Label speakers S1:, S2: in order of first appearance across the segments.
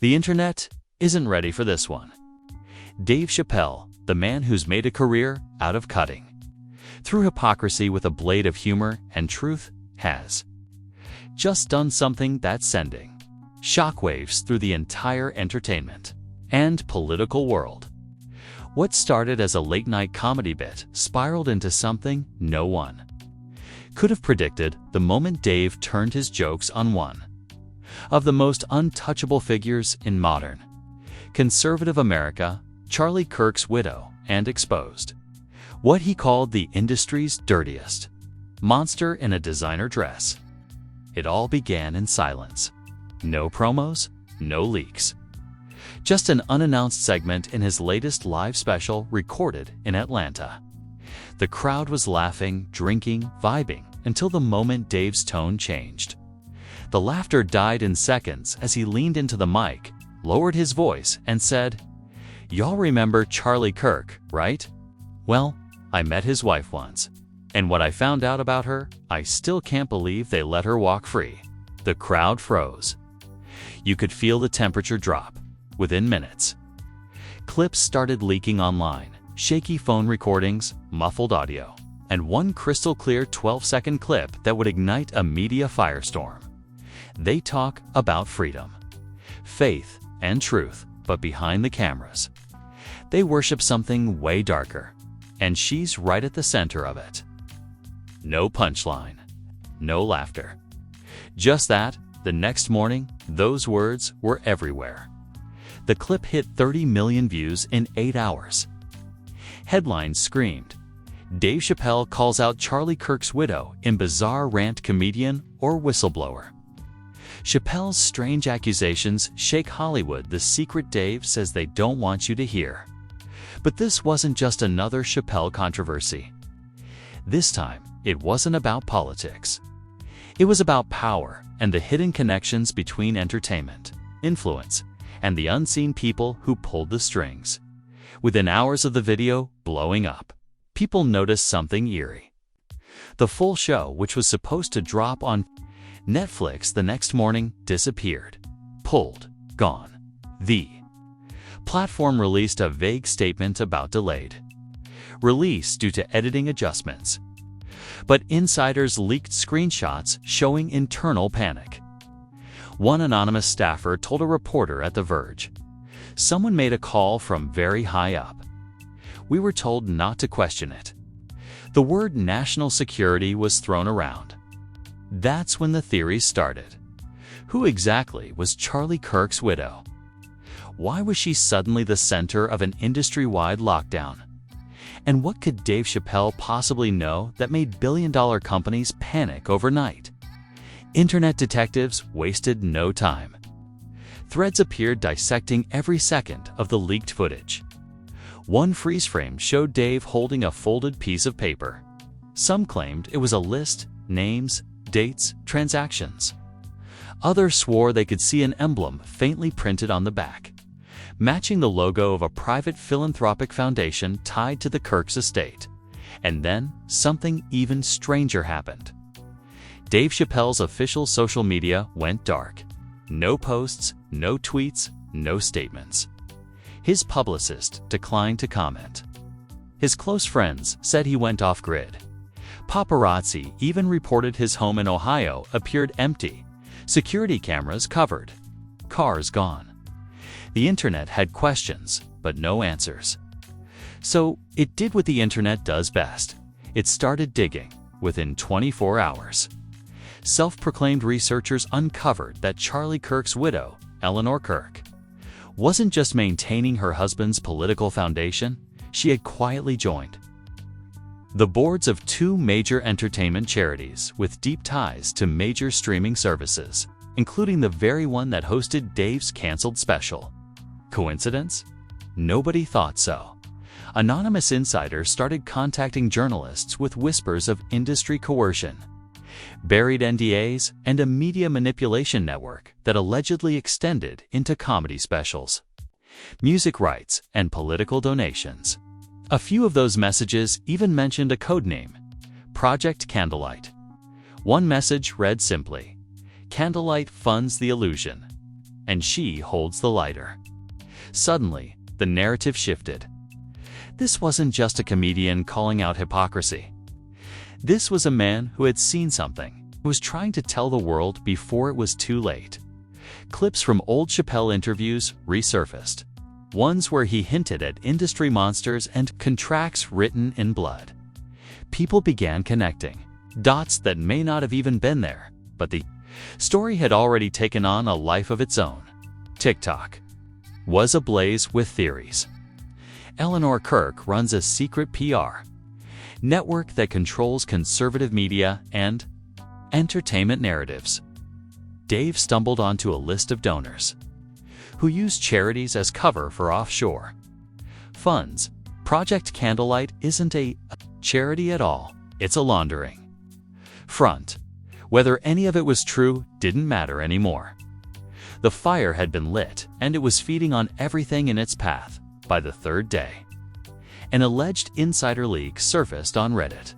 S1: The internet isn't ready for this one. Dave Chappelle, the man who's made a career out of cutting through hypocrisy with a blade of humor and truth, has just done something that's sending shockwaves through the entire entertainment and political world. What started as a late-night comedy bit spiraled into something no one could have predicted the moment Dave turned his jokes on one of the most untouchable figures in modern conservative America, Charlie Kirk's widow, and exposed what he called the industry's dirtiest monster in a designer dress. It all began in silence. No promos, no leaks. Just an unannounced segment in his latest live special recorded in Atlanta. The crowd was laughing, drinking, vibing, until the moment Dave's tone changed. The laughter died in seconds as he leaned into the mic, lowered his voice, and said, "Y'all remember Charlie Kirk, right? Well, I met his wife once, and what I found out about her, I still can't believe they let her walk free." The crowd froze. You could feel the temperature drop within minutes. Clips started leaking online, shaky phone recordings, muffled audio, and one crystal-clear 12-second clip that would ignite a media firestorm. They talk about freedom, faith, and truth, but behind the cameras, they worship something way darker, and she's right at the center of it. No punchline, no laughter. Just that, the next morning, those words were everywhere. The clip hit 30 million views in 8 hours. Headlines screamed, "Dave Chappelle calls out Charlie Kirk's widow in bizarre rant, comedian or whistleblower." Chappelle's strange accusations shake Hollywood, the secret Dave says they don't want you to hear. But this wasn't just another Chappelle controversy. This time, it wasn't about politics. It was about power and the hidden connections between entertainment, influence, and the unseen people who pulled the strings. Within hours of the video blowing up, people noticed something eerie. The full show, which was supposed to drop on Netflix the next morning, disappeared. Pulled. Gone. The platform released a vague statement about delayed release due to editing adjustments. But insiders leaked screenshots showing internal panic. One anonymous staffer told a reporter at The Verge, "Someone made a call from very high up. We were told not to question it." The word national security was thrown around. That's when the theories started. Who exactly was Charlie Kirk's widow? Why was she suddenly the center of an industry-wide lockdown? And what could Dave Chappelle possibly know that made billion-dollar companies panic overnight? Internet detectives wasted no time. Threads appeared dissecting every second of the leaked footage. One freeze frame showed Dave holding a folded piece of paper. Some claimed it was a list, names, dates, transactions. Others swore they could see an emblem faintly printed on the back, matching the logo of a private philanthropic foundation tied to the Kirk's estate. And then, something even stranger happened. Dave Chappelle's official social media went dark. No posts, no tweets, no statements. His publicist declined to comment. His close friends said he went off-grid. Paparazzi even reported his home in Ohio appeared empty, security cameras covered, cars gone. The internet had questions, but no answers. So it did what the internet does best. It started digging. Within 24 hours, self-proclaimed researchers uncovered that Charlie Kirk's widow, Eleanor Kirk, wasn't just maintaining her husband's political foundation, she had quietly joined the boards of 2 major entertainment charities with deep ties to major streaming services, including the very one that hosted Dave's canceled special. Coincidence? Nobody thought so. Anonymous insiders started contacting journalists with whispers of industry coercion, buried NDAs, and a media manipulation network that allegedly extended into comedy specials, music rights, and political donations. A few of those messages even mentioned a codename, Project Candlelight. One message read simply, "Candlelight funds the illusion." and she holds the lighter. Suddenly, the narrative shifted. This wasn't just a comedian calling out hypocrisy. This was a man who had seen something, who was trying to tell the world before it was too late. Clips from old Chappelle interviews resurfaced, ones where he hinted at industry monsters and contracts written in blood. People began connecting, dots that may not have even been there, but the story had already taken on a life of its own. TikTok was ablaze with theories. Kirk runs a secret PR network that controls conservative media and entertainment narratives. Dave stumbled onto a list of donors who use charities as cover for offshore funds. Project Candlelight isn't a charity at all, it's a laundering front. Whether any of it was true didn't matter anymore. The fire had been lit, and it was feeding on everything in its path. By the third day, an alleged insider leak surfaced on Reddit,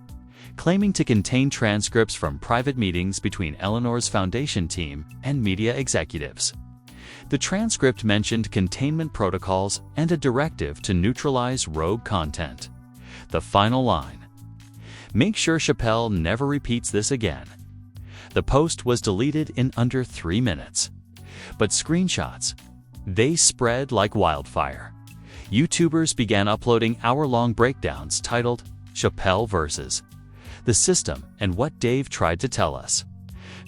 S1: claiming to contain transcripts from private meetings between Eleanor's foundation team and media executives. The transcript mentioned containment protocols and a directive to neutralize rogue content. The final line: "Make sure Chappelle never repeats this again." The post was deleted in under 3 minutes. But screenshots, they spread like wildfire. YouTubers began uploading hour-long breakdowns titled Chappelle vs. the System and What Dave Tried to Tell Us.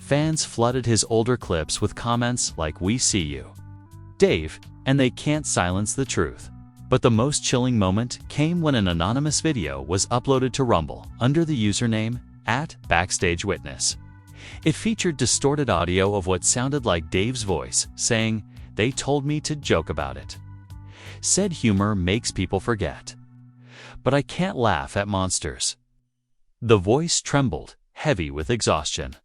S1: Fans flooded his older clips with comments like "We see you, Dave, and they can't silence the truth." But the most chilling moment came when an anonymous video was uploaded to Rumble under the username @BackstageWitness. It featured distorted audio of what sounded like Dave's voice saying, "They told me to joke about it. Said humor makes people forget. But I can't laugh at monsters." The voice trembled, heavy with exhaustion.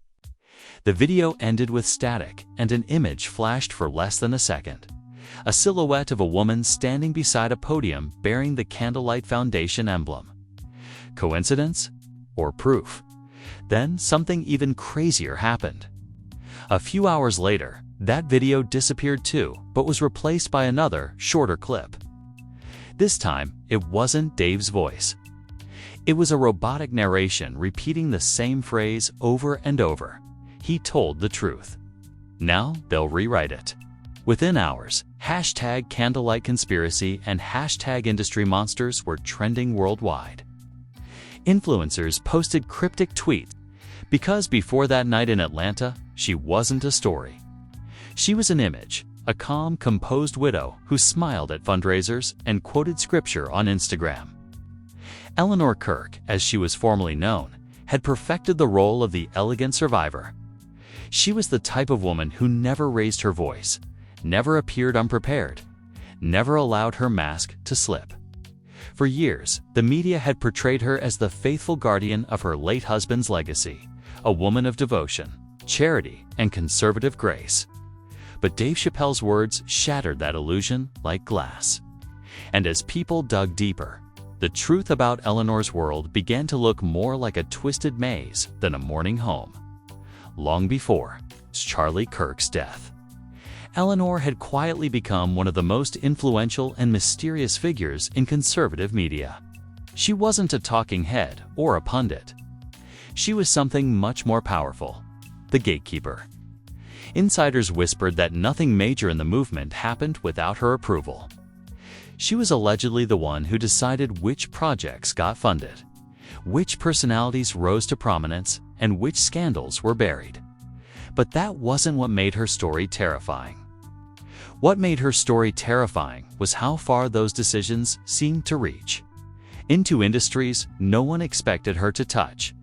S1: The video ended with static, and an image flashed for less than a second. A silhouette of a woman standing beside a podium bearing the Candlelight Foundation emblem. Coincidence? Or proof? Then something even crazier happened. A few hours later, that video disappeared too, but was replaced by another, shorter clip. This time, it wasn't Dave's voice. It was a robotic narration repeating the same phrase over and over. He told the truth. Now they'll rewrite it. Within hours, #CandlelightConspiracy and #IndustryMonsters were trending worldwide. Influencers posted cryptic tweets because before that night in Atlanta, she wasn't a story. She was an image, a calm, composed widow who smiled at fundraisers and quoted scripture on Instagram. Kirk, as she was formerly known, had perfected the role of the elegant survivor. She was the type of woman who never raised her voice, never appeared unprepared, never allowed her mask to slip. For years, the media had portrayed her as the faithful guardian of her late husband's legacy, a woman of devotion, charity, and conservative grace. But Dave Chappelle's words shattered that illusion like glass. And as people dug deeper, the truth about Eleanor's world began to look more like a twisted maze than a mourning home. Long before Charlie Kirk's death, Eleanor had quietly become one of the most influential and mysterious figures in conservative media. She wasn't a talking head or a pundit. She was something much more powerful: the gatekeeper. Insiders whispered that nothing major in the movement happened without her approval. She was allegedly the one who decided which projects got funded, which personalities rose to prominence, and which scandals were buried. But that wasn't what made her story terrifying. What made her story terrifying was how far those decisions seemed to reach. Into industries no one expected her to touch,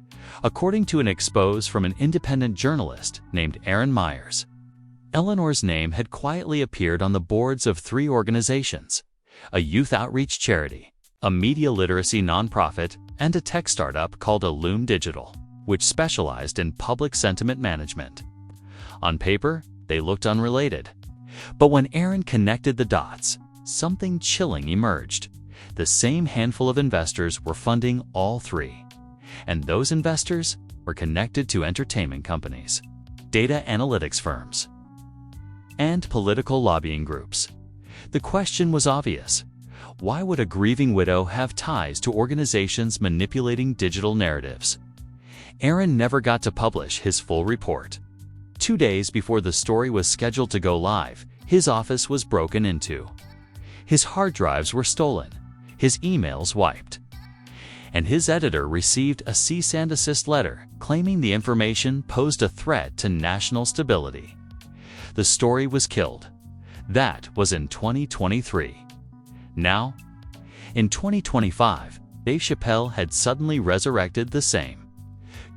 S1: according to an expose from an independent journalist named Aaron Myers. Eleanor's name had quietly appeared on the boards of 3 organizations: a youth outreach charity, a media literacy nonprofit, and a tech startup called Illume Digital, which specialized in public sentiment management. On paper, they looked unrelated. But when Aaron connected the dots, something chilling emerged. The same handful of investors were funding all 3. And those investors were connected to entertainment companies, data analytics firms, and political lobbying groups. The question was obvious. Why would a grieving widow have ties to organizations manipulating digital narratives? Aaron never got to publish his full report. 2 days before the story was scheduled to go live, his office was broken into. His hard drives were stolen, his emails wiped, and his editor received a cease and desist letter claiming the information posed a threat to national stability. The story was killed. That was in 2023. Now, in 2025, Dave Chappelle had suddenly resurrected the same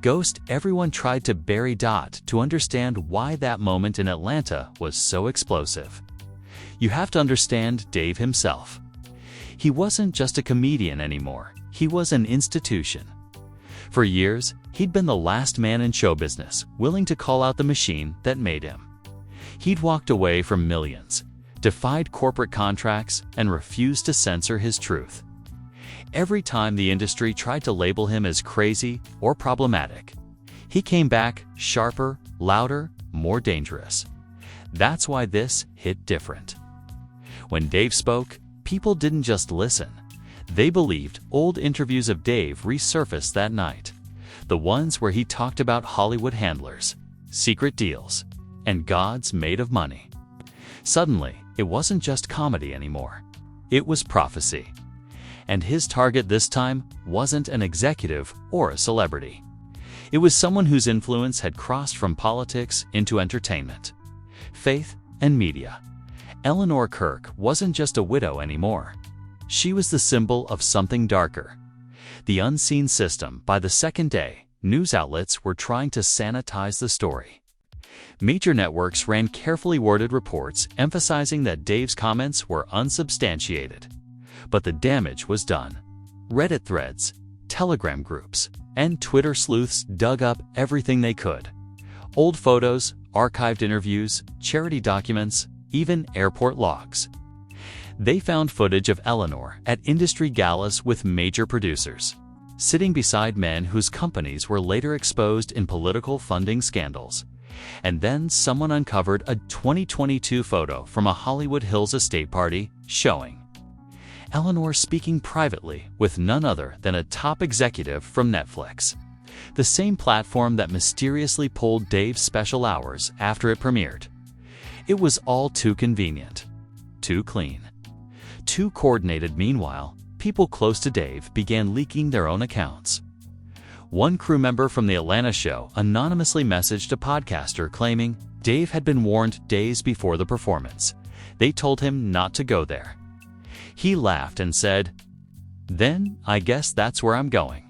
S1: ghost. Everyone tried to bury to understand why that moment in Atlanta was so explosive. You have to understand Dave himself. He wasn't just a comedian anymore. He was an institution. For years, he'd been the last man in show business willing to call out the machine that made him. He'd walked away from millions, defied corporate contracts, and refused to censor his truth. Every time the industry tried to label him as crazy or problematic, he came back sharper, louder, more dangerous. That's why this hit different. When Dave spoke, people didn't just listen. They believed. Old interviews of Dave resurfaced that night. The ones where he talked about Hollywood handlers, secret deals, and gods made of money. Suddenly, it wasn't just comedy anymore. It was prophecy. And his target this time wasn't an executive or a celebrity. It was someone whose influence had crossed from politics into entertainment, faith, and media. Eleanor Kirk wasn't just a widow anymore. She was the symbol of something darker. The unseen system. By the second day, news outlets were trying to sanitize the story. Major networks ran carefully worded reports emphasizing that Dave's comments were unsubstantiated. But the damage was done. Reddit threads, Telegram groups, and Twitter sleuths dug up everything they could. Old photos, archived interviews, charity documents, even airport logs. They found footage of Eleanor at industry galas with major producers, sitting beside men whose companies were later exposed in political funding scandals. And then someone uncovered a 2022 photo from a Hollywood Hills estate party showing Eleanor speaking privately with none other than a top executive from Netflix, the same platform that mysteriously pulled Dave's special hours after it premiered. It was all too convenient, too clean, too coordinated. Meanwhile, people close to Dave began leaking their own accounts. One crew member from the Atlanta show anonymously messaged a podcaster claiming Dave had been warned days before the performance. They told him not to go there. He laughed and said, "Then I guess that's where I'm going."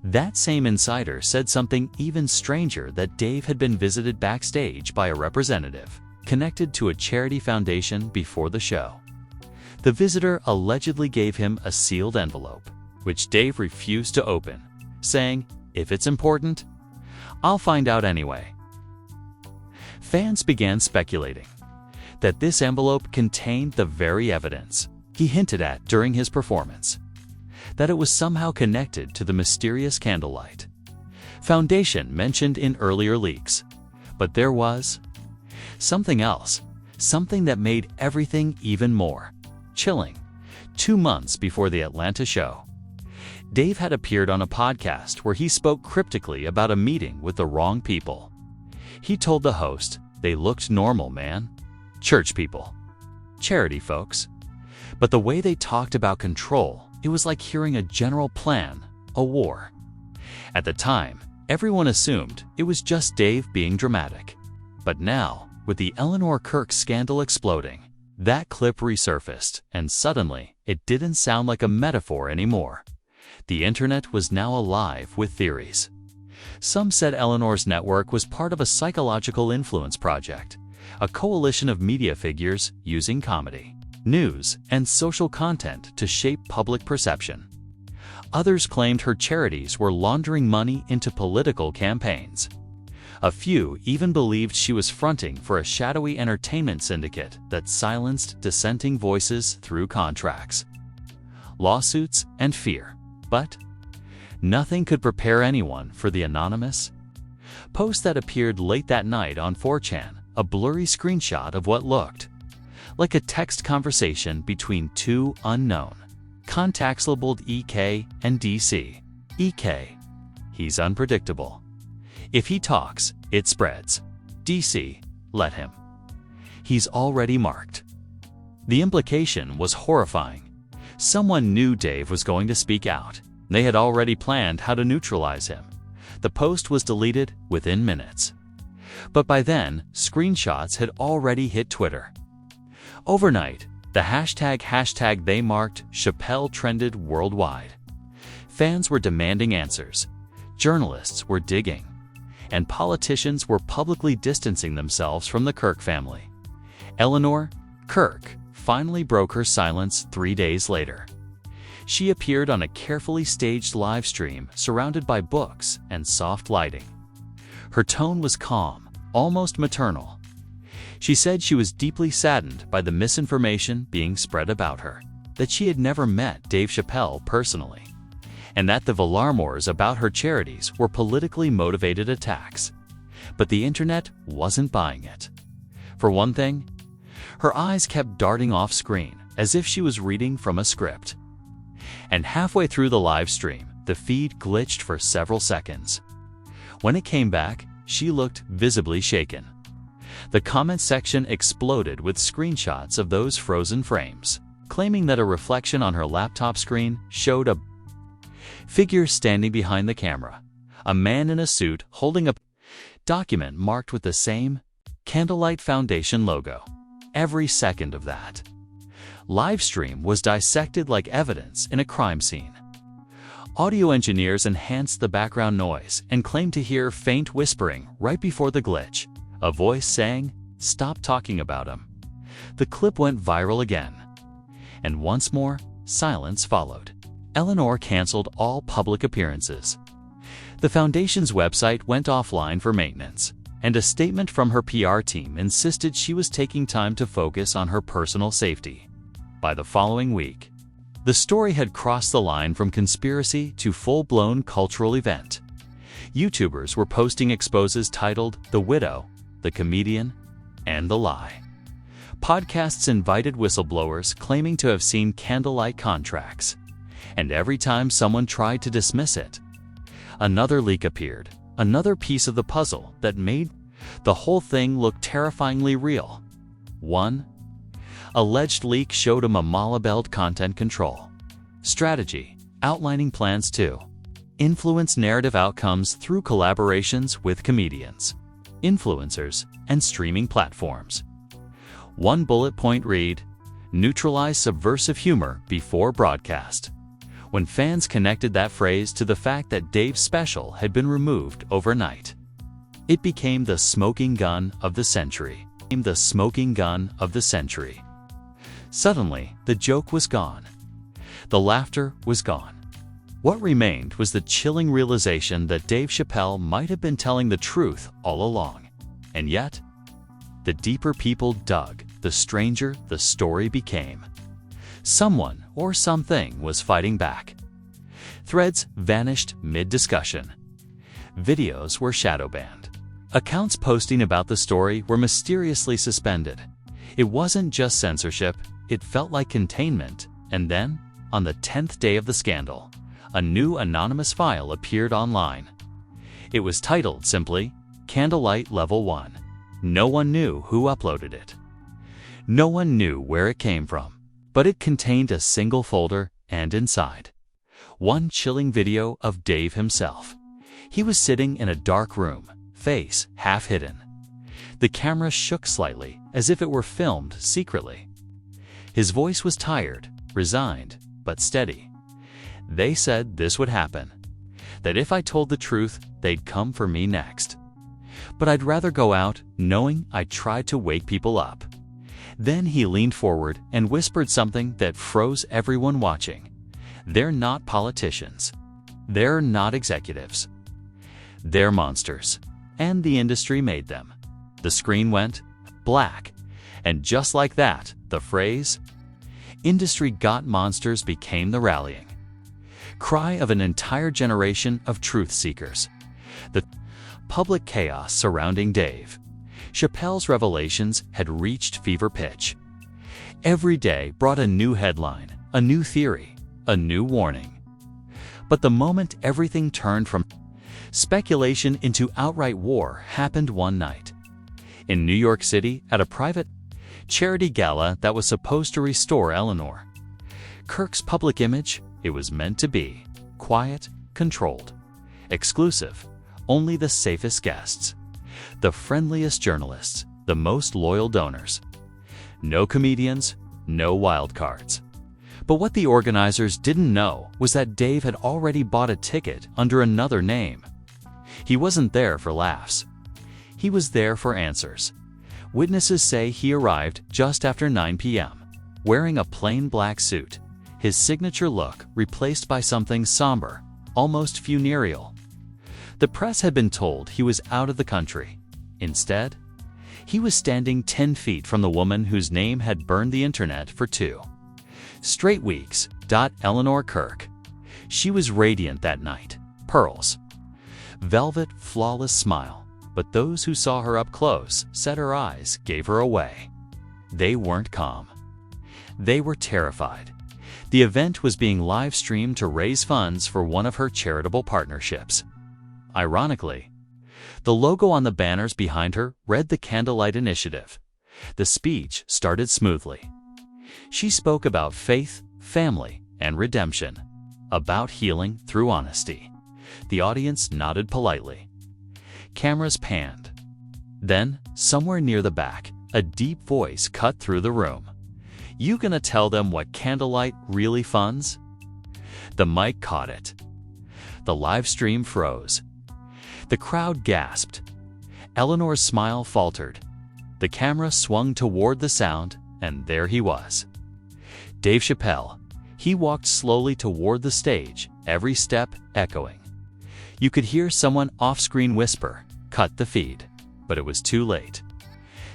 S1: That same insider said something even stranger, that Dave had been visited backstage by a representative connected to a charity foundation before the show. The visitor allegedly gave him a sealed envelope, which Dave refused to open, saying, "If it's important, I'll find out anyway." Fans began speculating that this envelope contained the very evidence he hinted at during his performance, that it was somehow connected to the mysterious Candlelight Foundation mentioned in earlier leaks. But there was something else, something that made everything even more chilling. 2 months before the Atlanta show, Dave had appeared on a podcast where he spoke cryptically about a meeting with the wrong people. He told the host, "They looked normal, man. Church people. Charity folks." But the way they talked about control, it was like hearing a general plan, a war. At the time, everyone assumed it was just Dave being dramatic. But now, with the Eleanor Kirk scandal exploding, that clip resurfaced, and suddenly, it didn't sound like a metaphor anymore. The internet was now alive with theories. Some said Eleanor's network was part of a psychological influence project, a coalition of media figures using comedy, news, and social content to shape public perception. Others claimed her charities were laundering money into political campaigns. A few even believed she was fronting for a shadowy entertainment syndicate that silenced dissenting voices through contracts, lawsuits, and fear. But nothing could prepare anyone for the anonymous post that appeared late that night on 4chan, a blurry screenshot of what looked like a text conversation between two unknown contacts labeled EK and DC. EK: he's unpredictable. If he talks, it spreads. DC: let him. He's already marked. The implication was horrifying. Someone knew Dave was going to speak out. They had already planned how to neutralize him. The post was deleted within minutes. But by then, screenshots had already hit Twitter. Overnight, the hashtag they marked Chappelle trended worldwide. Fans were demanding answers, journalists were digging, and politicians were publicly distancing themselves from the Kirk family. Eleanor, Kirk, finally broke her silence 3 days later. She appeared on a carefully staged live stream surrounded by books and soft lighting. Her tone was calm, almost maternal. She said she was deeply saddened by the misinformation being spread about her, that she had never met Dave Chappelle personally, and that the alarmors about her charities were politically motivated attacks. But the internet wasn't buying it. For one thing, her eyes kept darting off screen as if she was reading from a script. And halfway through the live stream, the feed glitched for several seconds. When it came back, she looked visibly shaken. The comment section exploded with screenshots of those frozen frames, claiming that a reflection on her laptop screen showed a figure standing behind the camera, a man in a suit holding a document marked with the same Candlelight Foundation logo. Every second of that live stream was dissected like evidence in a crime scene. Audio engineers enhanced the background noise and claimed to hear faint whispering right before the glitch, a voice saying, "Stop talking about him." The clip went viral again. And once more, silence followed. Eleanor canceled all public appearances. The foundation's website went offline for maintenance, and a statement from her PR team insisted she was taking time to focus on her personal safety. By the following week, the story had crossed the line from conspiracy to full-blown cultural event. YouTubers were posting exposes titled "The Widow," "The Comedian," and "The Lie." Podcasts invited whistleblowers claiming to have seen candlelight contracts. And every time someone tried to dismiss it, another leak appeared, another piece of the puzzle that made the whole thing look terrifyingly real. One alleged leak showed a Mamalabeld content control strategy, outlining plans to influence narrative outcomes through collaborations with comedians, influencers, and streaming platforms. One bullet point read: neutralize subversive humor before broadcast. When fans connected that phrase to the fact that Dave's special had been removed overnight, it became the smoking gun of the century. Suddenly, the joke was gone. The laughter was gone. What remained was the chilling realization that Dave Chappelle might have been telling the truth all along. And yet, the deeper people dug, the stranger the story became. Someone or something was fighting back. Threads vanished mid-discussion. Videos were shadow banned. Accounts posting about the story were mysteriously suspended. It wasn't just censorship, it felt like containment. And then, on the 10th day of the scandal, a new anonymous file appeared online. It was titled simply, Candlelight Level 1. No one knew who uploaded it. No one knew where it came from, but it contained a single folder, and inside, one chilling video of Dave himself. He was sitting in a dark room, face half hidden. The camera shook slightly, as if it were filmed secretly. His voice was tired, resigned, but steady. They said this would happen, that if I told the truth, they'd come for me next. But I'd rather go out knowing I tried to wake people up. Then he leaned forward and whispered something that froze everyone watching. They're not politicians. They're not executives. They're monsters. And the industry made them. The screen went black. And just like that, the phrase, "Industry got monsters," became the rallying cry of an entire generation of truth seekers. The public chaos surrounding Dave Chappelle's revelations had reached fever pitch. Every day brought a new headline, a new theory, a new warning. But the moment everything turned from speculation into outright war happened one night. In New York City, at a private charity gala that was supposed to restore Eleanor. Kirk's public image, it was meant to be quiet, controlled, exclusive, only the safest guests, the friendliest journalists, the most loyal donors. No comedians, no wild cards. But what the organizers didn't know was that Dave had already bought a ticket under another name. He wasn't there for laughs. He was there for answers. Witnesses say he arrived just after 9 p.m., wearing a plain black suit, his signature look replaced by something somber, almost funereal. The press had been told he was out of the country. Instead, he was standing 10 feet from the woman whose name had burned the internet for 2 straight weeks. Eleanor Kirk. She was radiant that night. Pearls. Velvet, flawless smile. But those who saw her up close said her eyes gave her away. They weren't calm. They were terrified. The event was being live-streamed to raise funds for one of her charitable partnerships. Ironically, the logo on the banners behind her read the Candlelight Initiative. The speech started smoothly. She spoke about faith, family, and redemption, about healing through honesty. The audience nodded politely. Cameras panned. Then, somewhere near the back, a deep voice cut through the room. "You gonna tell them what Candlelight really funds?" The mic caught it. The live stream froze. The crowd gasped. Eleanor's smile faltered. The camera swung toward the sound, and there he was. Dave Chappelle. He walked slowly toward the stage, every step echoing. You could hear someone off-screen whisper, "Cut the feed." But it was too late.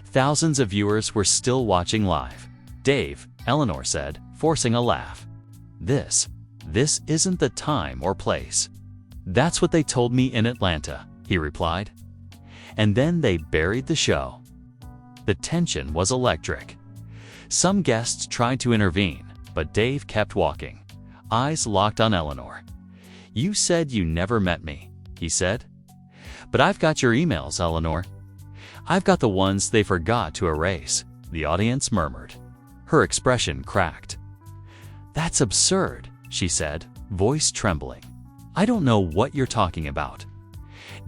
S1: Thousands of viewers were still watching live. "Dave," Eleanor said, forcing a laugh. This isn't the time or place." "That's what they told me in Atlanta," he replied. And then they buried the show. The tension was electric. Some guests tried to intervene, but Dave kept walking, eyes locked on Eleanor. "You said you never met me," he said. "But I've got your emails, Eleanor." "I've got the ones they forgot to erase," the audience murmured. Her expression cracked. "That's absurd," she said, voice trembling. "I don't know what you're talking about."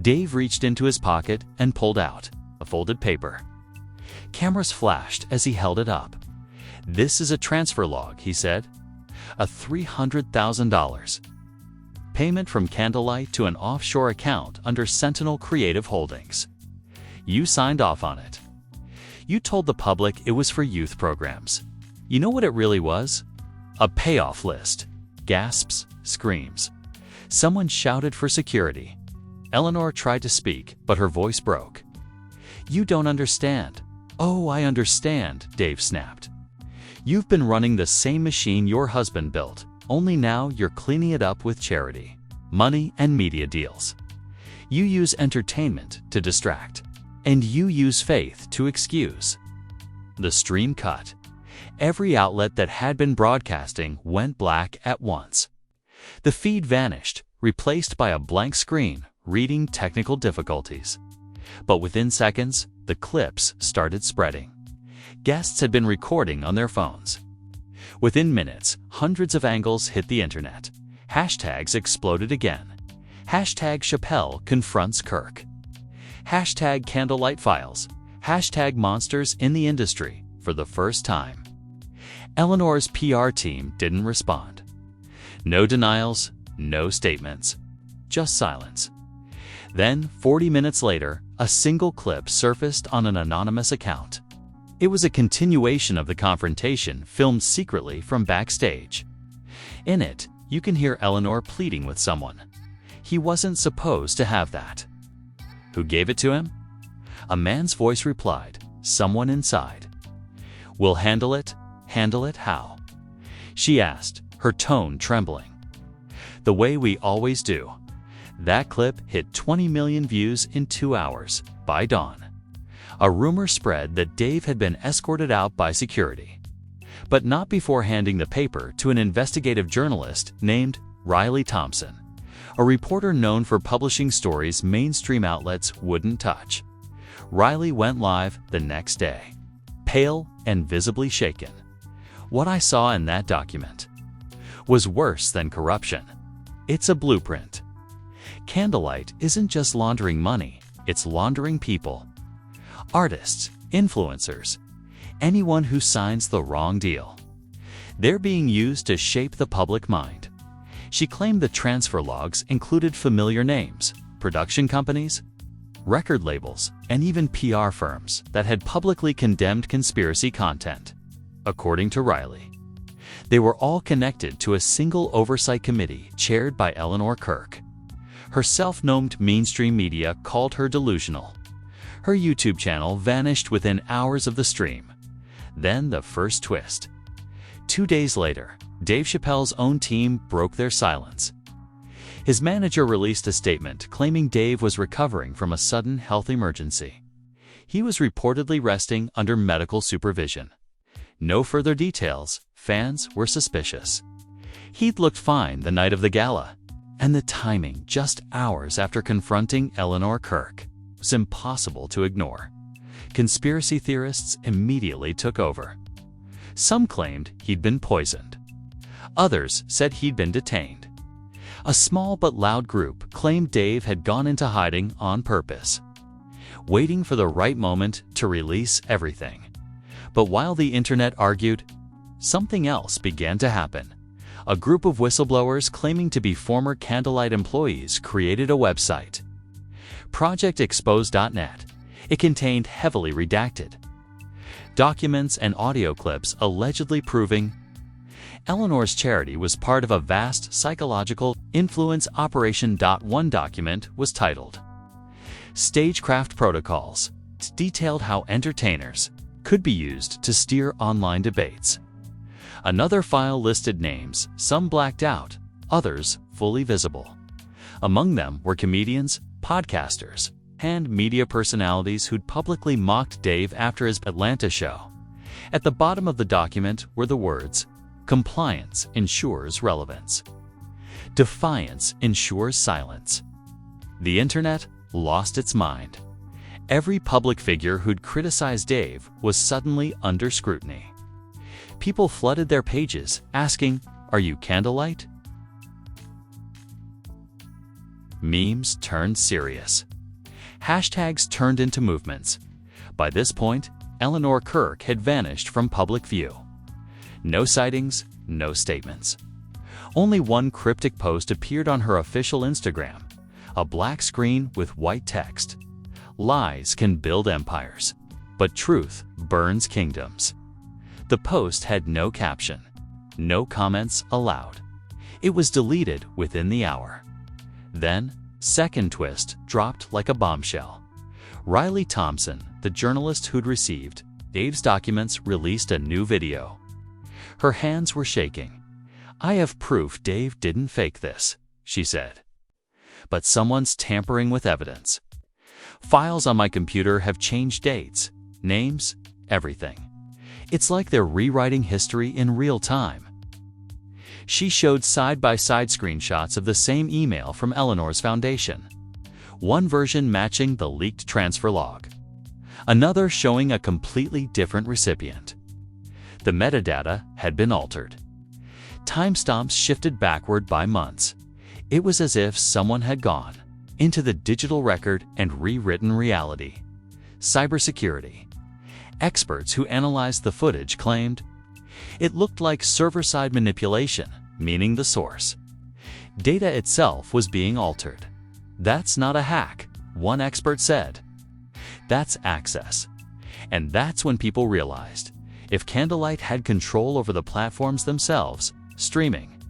S1: Dave reached into his pocket and pulled out a folded paper. Cameras flashed as he held it up. "This is a transfer log," he said. "A $300,000. Payment from Candlelight to an offshore account under Sentinel Creative Holdings. You signed off on it. You told the public it was for youth programs. You know what it really was? A payoff list." Gasps, screams. Someone shouted for security. Eleanor tried to speak, but her voice broke. "You don't understand." "Oh, I understand," Dave snapped. "You've been running the same machine your husband built, only now you're cleaning it up with charity, money, and media deals. You use entertainment to distract, and you use faith to excuse." The stream cut. Every outlet that had been broadcasting went black at once. The feed vanished, replaced by a blank screen reading technical difficulties. But within seconds, the clips started spreading. Guests had been recording on their phones. Within minutes, hundreds of angles hit the internet. Hashtags exploded again. Hashtag Chappelle confronts Kirk. Hashtag Candlelight Files. Hashtag Monsters in the industry for the first time. Eleanor's PR team didn't respond. No denials, no statements, just silence. Then, 40 minutes later, a single clip surfaced on an anonymous account. It was a continuation of the confrontation filmed secretly from backstage. In it, you can hear Eleanor pleading with someone. He wasn't supposed to have that. Who gave it to him? A man's voice replied, someone inside. "We'll handle it. Handle it how?" She asked, her tone trembling. "The way we always do." That clip hit 20 million views in 2 hours, by dawn. A rumor spread that Dave had been escorted out by security, but not before handing the paper to an investigative journalist named Riley Thompson, a reporter known for publishing stories mainstream outlets wouldn't touch. Riley went live the next day, pale and visibly shaken. What I saw in that document was worse than corruption. It's a blueprint. Candlelight isn't just laundering money, it's laundering people. Artists, influencers, anyone who signs the wrong deal. They're being used to shape the public mind. She claimed the transfer logs included familiar names, production companies, record labels, and even PR firms that had publicly condemned conspiracy content. According to Riley, they were all connected to a single oversight committee chaired by Eleanor Kirk. Her self-nomed mainstream media called her delusional. Her YouTube channel vanished within hours of the stream. Then the first twist. 2 days later, Dave Chappelle's own team broke their silence. His manager released a statement claiming Dave was recovering from a sudden health emergency. He was reportedly resting under medical supervision. No further details. Fans were suspicious. He'd looked fine the night of the gala, and the timing, just hours after confronting Eleanor Kirk, was impossible to ignore. Conspiracy theorists immediately took over. Some claimed he'd been poisoned. Others said he'd been detained. A small but loud group claimed Dave had gone into hiding on purpose, waiting for the right moment to release everything. But while the internet argued, something else began to happen. A group of whistleblowers claiming to be former Candlelight employees created a website, projectexpose.net. It contained heavily redacted documents and audio clips allegedly proving Eleanor's charity was part of a vast psychological influence operation. One document was titled Stagecraft Protocols. It detailed how entertainers could be used to steer online debates. Another file listed names, some blacked out, others fully visible. Among them were comedians, podcasters, and media personalities who'd publicly mocked Dave after his Atlanta show. At the bottom of the document were the words, "Compliance ensures relevance. Defiance ensures silence." The internet lost its mind. Every public figure who'd criticized Dave was suddenly under scrutiny. People flooded their pages asking, "Are you Candlelight?" Memes turned serious. Hashtags turned into movements. By this point, Eleanor Kirk had vanished from public view. No sightings, no statements. Only one cryptic post appeared on her official Instagram, a black screen with white text. Lies can build empires, but truth burns kingdoms. The post had no caption, no comments allowed. It was deleted within the hour. Then, second twist dropped like a bombshell. Riley Thompson, the journalist who'd received Dave's documents, released a new video. Her hands were shaking. "I have proof Dave didn't fake this," she said. "But someone's tampering with evidence. Files on my computer have changed dates, names, everything. It's like they're rewriting history in real time." She showed side-by-side screenshots of the same email from Eleanor's foundation. One version matching the leaked transfer log, another showing a completely different recipient. The metadata had been altered. Timestamps shifted backward by months. It was as if someone had gone into the digital record and rewritten reality. Cybersecurity. Experts who analyzed the footage claimed it looked like server-side manipulation, meaning the source data itself was being altered. "That's not a hack," one expert said. "That's access." And that's when people realized if Candlelight had control over the platforms themselves, streaming,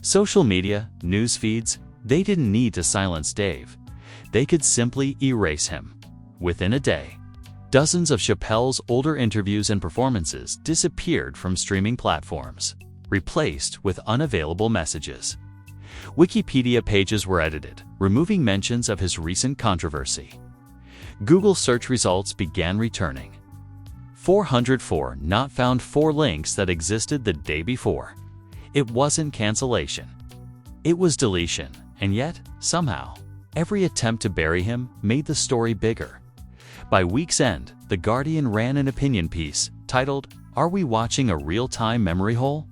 S1: social media, news feeds, they didn't need to silence Dave. They could simply erase him. Within a day, dozens of Chappelle's older interviews and performances disappeared from streaming platforms, replaced with unavailable messages. Wikipedia pages were edited, removing mentions of his recent controversy. Google search results began returning. 404 not found, 4 links that existed the day before. It wasn't cancellation. It was deletion, and yet, somehow, every attempt to bury him made the story bigger. By week's end, The Guardian ran an opinion piece titled, "Are we watching a real-time memory hole?"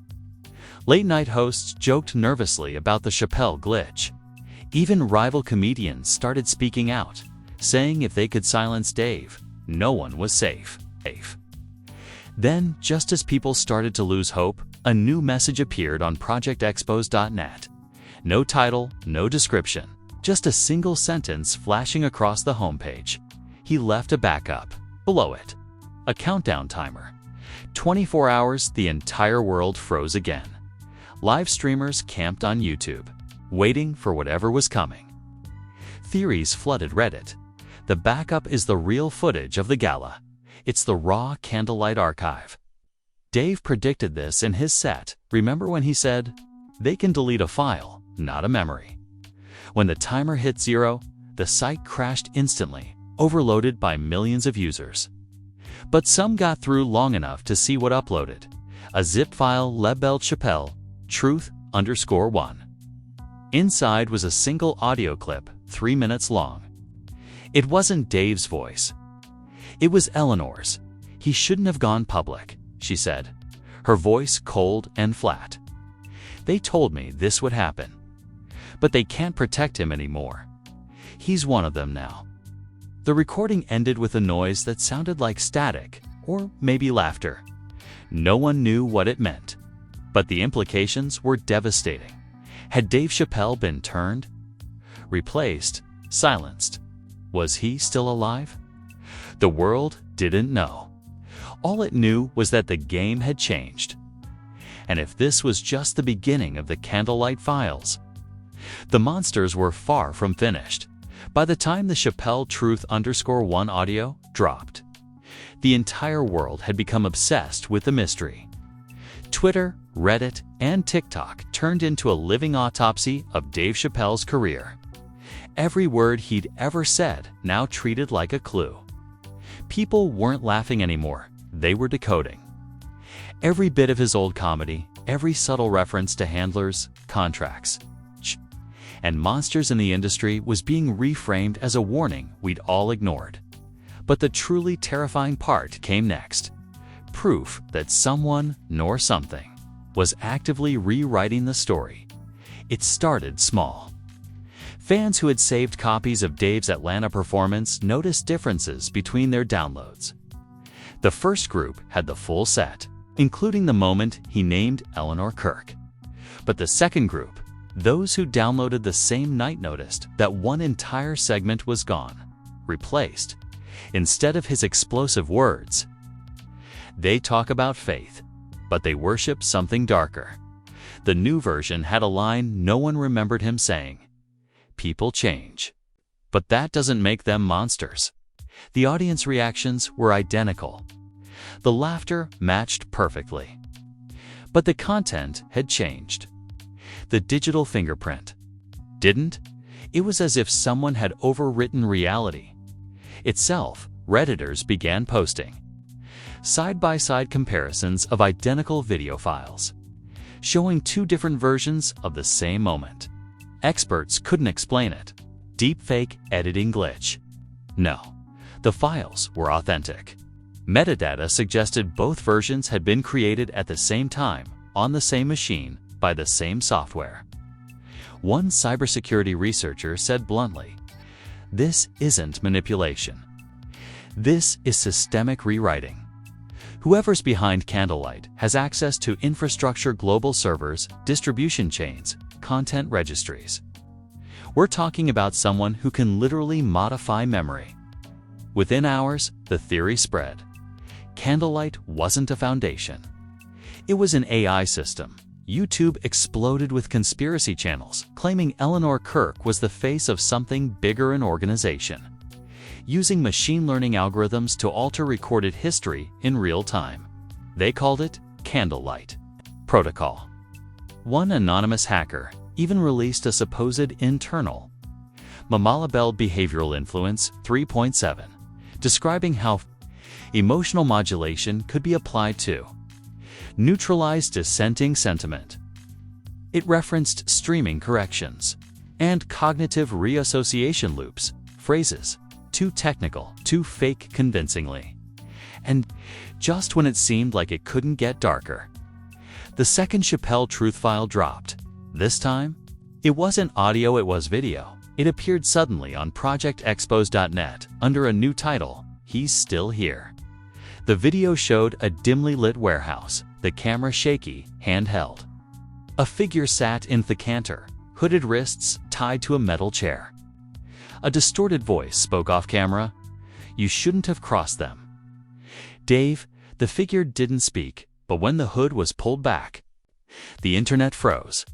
S1: Late-night hosts joked nervously about the Chappelle glitch. Even rival comedians started speaking out, saying if they could silence Dave, no one was safe. Then, just as people started to lose hope, a new message appeared on projectexpose.net. No title, no description, just a single sentence flashing across the homepage. He left a backup. Below it, a countdown timer. 24 hours, the entire world froze again. Live streamers camped on YouTube, waiting for whatever was coming. Theories flooded Reddit. The backup is the real footage of the gala. It's the raw candlelight archive. Dave predicted this in his set. Remember when he said, "They can delete a file, not a memory." When the timer hit 0, the site crashed instantly, overloaded by millions of users. But some got through long enough to see what uploaded. A zip file labeled Chappelle, truth_1. Inside was a single audio clip, 3 minutes long. It wasn't Dave's voice. It was Eleanor's. "He shouldn't have gone public," she said, her voice cold and flat. "They told me this would happen. But they can't protect him anymore. He's one of them now." The recording ended with a noise that sounded like static, or maybe laughter. No one knew what it meant. But the implications were devastating. Had Dave Chappelle been turned? Replaced? Silenced? Was he still alive? The world didn't know. All it knew was that the game had changed. And if this was just the beginning of the Candlelight Files, the monsters were far from finished. By the time the Chappelle Truth_1 audio dropped, the entire world had become obsessed with the mystery. Twitter, Reddit, and TikTok turned into a living autopsy of Dave Chappelle's career. Every word he'd ever said now treated like a clue. People weren't laughing anymore, they were decoding. Every bit of his old comedy, every subtle reference to handlers, contracts, and monsters in the industry was being reframed as a warning we'd all ignored. But the truly terrifying part came next. Proof that someone, nor something, was actively rewriting the story. It started small. Fans who had saved copies of Dave's Atlanta performance noticed differences between their downloads. The first group had the full set, including the moment he named Eleanor Kirk. But the second group, those who downloaded the same night, noticed that one entire segment was gone, replaced. Instead of his explosive words, "They talk about faith, but they worship something darker." The new version had a line no one remembered him saying, "People change, but that doesn't make them monsters." The audience reactions were identical. The laughter matched perfectly. But the content had changed. The digital fingerprint didn't. It was as if someone had overwritten reality itself. Redditors began posting side-by-side comparisons of identical video files, showing 2 different versions of the same moment. Experts couldn't explain it. Deepfake editing glitch. No, the files were authentic. Metadata suggested both versions had been created at the same time, on the same machine, by the same software. One cybersecurity researcher said bluntly, "This isn't manipulation. This is systemic rewriting." Whoever's behind Candlelight has access to infrastructure, global servers, distribution chains, content registries. We're talking about someone who can literally modify memory. Within hours, the theory spread. Candlelight wasn't a foundation. It was an AI system. YouTube exploded with conspiracy channels claiming Eleanor Kirk was the face of something bigger, an organization, using machine learning algorithms to alter recorded history in real time. They called it Candlelight Protocol. One anonymous hacker even released a supposed internal Mamalabel behavioral influence 3.7 describing how emotional modulation could be applied to neutralize dissenting sentiment. It referenced streaming corrections and cognitive reassociation loops, phrases too technical, too fake convincingly. And just when it seemed like it couldn't get darker, the second Chappelle truth file dropped. This time, it wasn't audio, it was video. It appeared suddenly on projectexpose.net under a new title, He's Still Here. The video showed a dimly lit warehouse, the camera shaky, handheld. A figure sat in the canter, hooded wrists tied to a metal chair. A distorted voice spoke off camera, "You shouldn't have crossed them." Dave, the figure didn't speak, but when the hood was pulled back, the internet froze.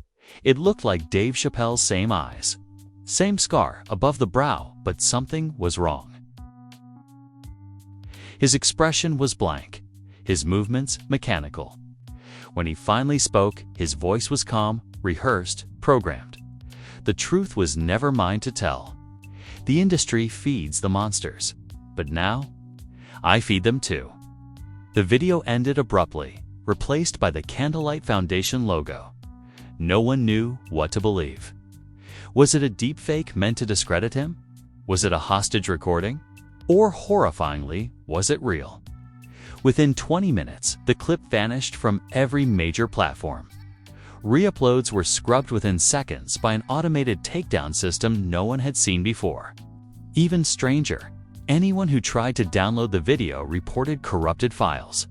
S1: It looked like Dave Chappelle's same eyes, same scar above the brow, but something was wrong. His expression was blank, his movements mechanical. When he finally spoke, his voice was calm, rehearsed, programmed. The truth was never mine to tell. The industry feeds the monsters, but now I feed them too. The video ended abruptly, replaced by the Candlelight Foundation logo. No one knew what to believe. Was it a deepfake meant to discredit him? Was it a hostage recording? Or, horrifyingly, was it real? Within 20 minutes, the clip vanished from every major platform. Re-uploads were scrubbed within seconds by an automated takedown system no one had seen before. Even stranger, anyone who tried to download the video reported corrupted files.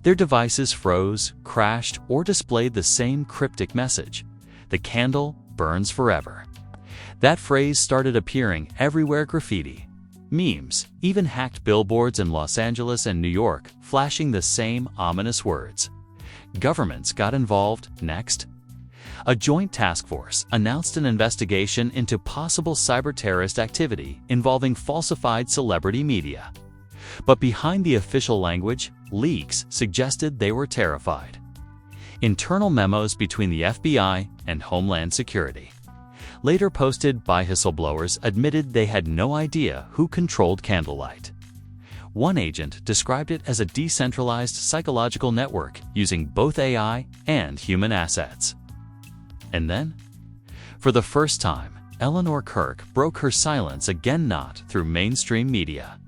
S1: Their devices froze, crashed, or displayed the same cryptic message: "The candle burns forever." That phrase started appearing everywhere: graffiti, memes, even hacked billboards in Los Angeles and New York, flashing the same ominous words. Governments got involved next. A joint task force announced an investigation into possible cyber-terrorist activity involving falsified celebrity media. But behind the official language, leaks suggested they were terrified. Internal memos between the FBI and Homeland Security, later posted by whistleblowers, admitted they had no idea who controlled Candlelight. One agent described it as a decentralized psychological network using both AI and human assets. And then, for the first time, Eleanor Kirk broke her silence again, not through mainstream media,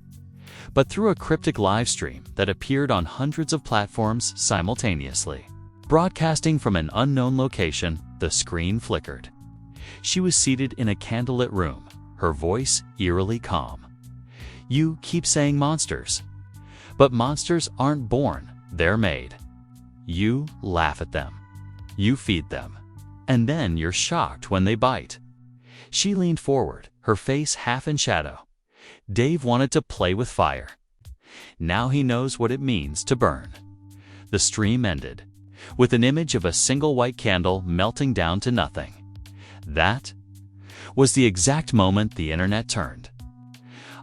S1: but through a cryptic live stream that appeared on hundreds of platforms simultaneously. Broadcasting from an unknown location, the screen flickered. She was seated in a candlelit room, her voice eerily calm. "You keep saying monsters. But monsters aren't born, they're made. You laugh at them. You feed them. And then you're shocked when they bite." She leaned forward, her face half in shadow. Dave wanted to play with fire. Now he knows what it means to burn. The stream ended, with an image of a single white candle melting down to nothing. That was the exact moment the internet turned.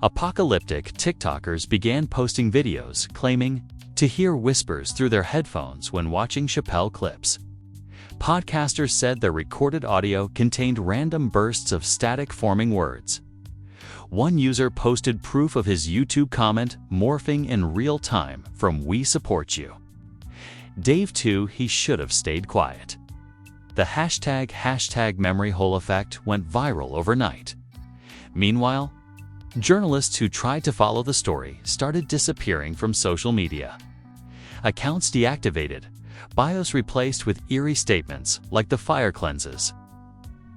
S1: Apocalyptic TikTokers began posting videos claiming to hear whispers through their headphones when watching Chappelle clips. Podcasters said their recorded audio contained random bursts of static forming words. One user posted proof of his YouTube comment morphing in real time from "We support you." Dave too, he should have stayed quiet. The hashtag memory hole effect went viral overnight. Meanwhile, journalists who tried to follow the story started disappearing from social media. Accounts deactivated, bios replaced with eerie statements like the fire cleanses.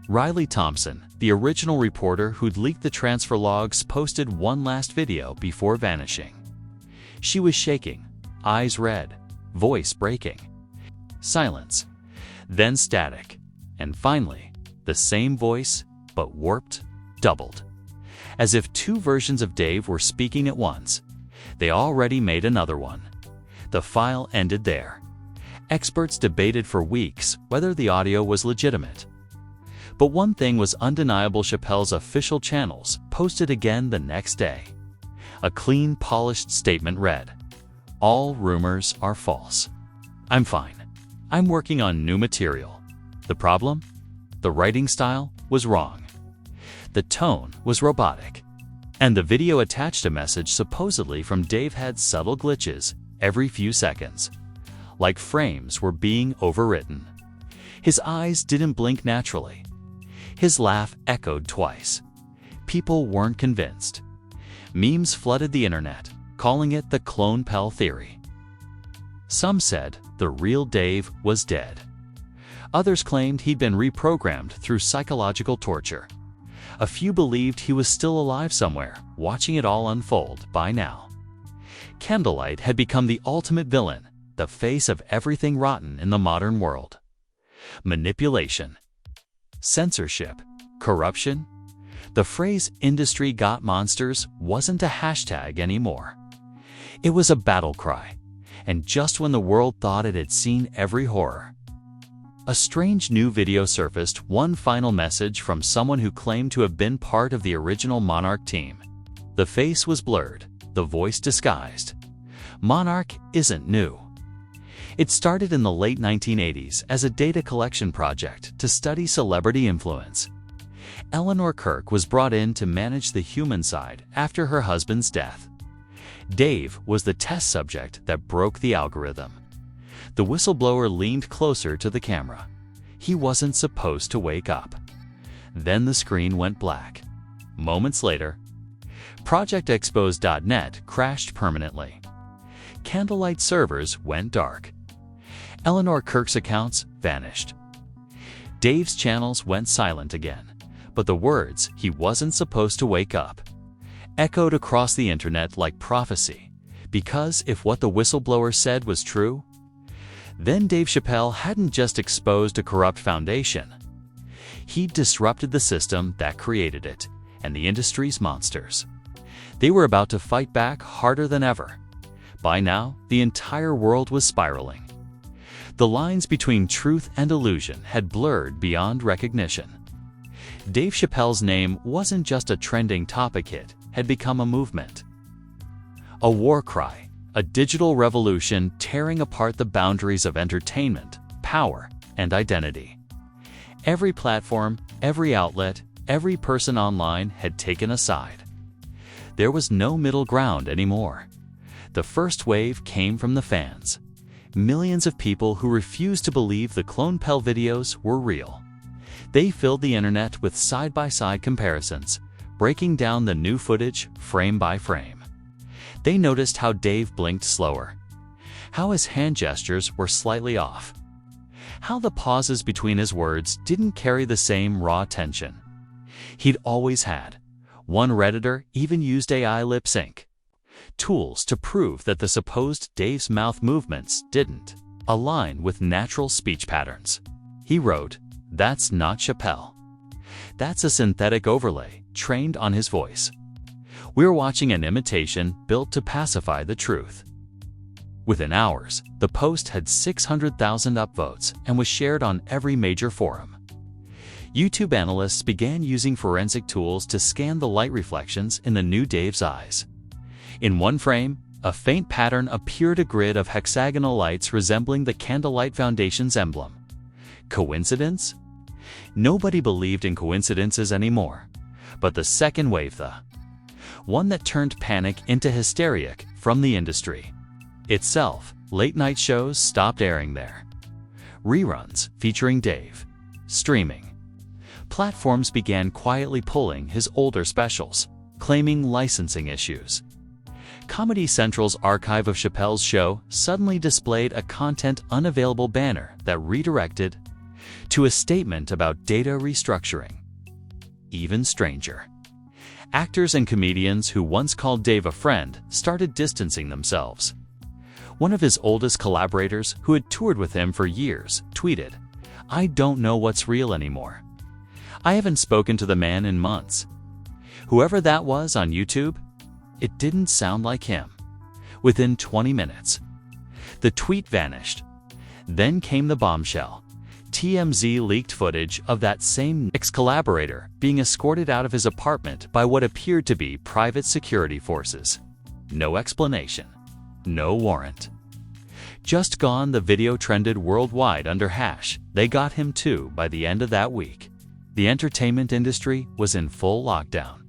S1: Riley Thompson, the original reporter who'd leaked the transfer logs, posted one last video before vanishing. She was shaking, eyes red, voice breaking. Silence, then static, and finally, the same voice, but warped, doubled. As if two versions of Dave were speaking at once. They already made another one. The file ended there. Experts debated for weeks whether the audio was legitimate. But one thing was undeniable: Chappelle's official channels posted again the next day. A clean, polished statement read, "All rumors are false. I'm fine. I'm working on new material." The problem? The writing style was wrong. The tone was robotic. And the video attached a message supposedly from Dave had subtle glitches every few seconds, like frames were being overwritten. His eyes didn't blink naturally. His laugh echoed twice. People weren't convinced. Memes flooded the internet, calling it the Clone-Pell theory. Some said the real Dave was dead. Others claimed he'd been reprogrammed through psychological torture. A few believed he was still alive somewhere, watching it all unfold by now. Candlelight had become the ultimate villain, the face of everything rotten in the modern world. Manipulation, censorship, corruption. The phrase "industry got monsters" wasn't a hashtag anymore. It was a battle cry, and just when the world thought it had seen every horror. A strange new video surfaced, one final message from someone who claimed to have been part of the original Monarch team. The face was blurred, the voice disguised. Monarch isn't new. It started in the late 1980s as a data collection project to study celebrity influence. Eleanor Kirk was brought in to manage the human side after her husband's death. Dave was the test subject that broke the algorithm. The whistleblower leaned closer to the camera. He wasn't supposed to wake up. Then the screen went black. Moments later, ProjectExpose.net crashed permanently. Candlelight servers went dark. Eleanor Kirk's accounts vanished. Dave's channels went silent again, but the words "he wasn't supposed to wake up" echoed across the internet like prophecy, because if what the whistleblower said was true, then Dave Chappelle hadn't just exposed a corrupt foundation. He'd disrupted the system that created it and the industry's monsters. They were about to fight back harder than ever. By now, the entire world was spiraling. The lines between truth and illusion had blurred beyond recognition. Dave Chappelle's name wasn't just a trending topic hit, had become a movement. A war cry, a digital revolution tearing apart the boundaries of entertainment, power, and identity. Every platform, every outlet, every person online had taken a side. There was no middle ground anymore. The first wave came from the fans. Millions of people who refused to believe the Clone-Pell videos were real. They filled the internet with side-by-side comparisons, breaking down the new footage frame by frame. They noticed how Dave blinked slower, how his hand gestures were slightly off, how the pauses between his words didn't carry the same raw tension he'd always had. One Redditor even used AI lip sync tools to prove that the supposed Dave's mouth movements didn't align with natural speech patterns. He wrote, "That's not Chappelle. That's a synthetic overlay trained on his voice. We're watching an imitation built to pacify the truth." Within hours, the post had 600,000 upvotes and was shared on every major forum. YouTube analysts began using forensic tools to scan the light reflections in the new Dave's eyes. In one frame, a faint pattern appeared, a grid of hexagonal lights resembling the Candlelight Foundation's emblem. Coincidence? Nobody believed in coincidences anymore. But the second wave, the one that turned panic into hysteria from the industry itself, late-night shows stopped airing there. Reruns featuring Dave. Streaming platforms began quietly pulling his older specials, claiming licensing issues. Comedy Central's archive of Chappelle's show suddenly displayed a content unavailable banner that redirected to a statement about data restructuring. Even stranger, actors and comedians who once called Dave a friend started distancing themselves. One of his oldest collaborators, who had toured with him for years, tweeted, "I don't know what's real anymore. I haven't spoken to the man in months." Whoever that was on YouTube, it didn't sound like him. Within 20 minutes, the tweet vanished. Then came the bombshell. TMZ leaked footage of that same ex-collaborator being escorted out of his apartment by what appeared to be private security forces. No explanation. No warrant. Just gone. The video trended worldwide under #They got him too by the end of that week. The entertainment industry was in full lockdown.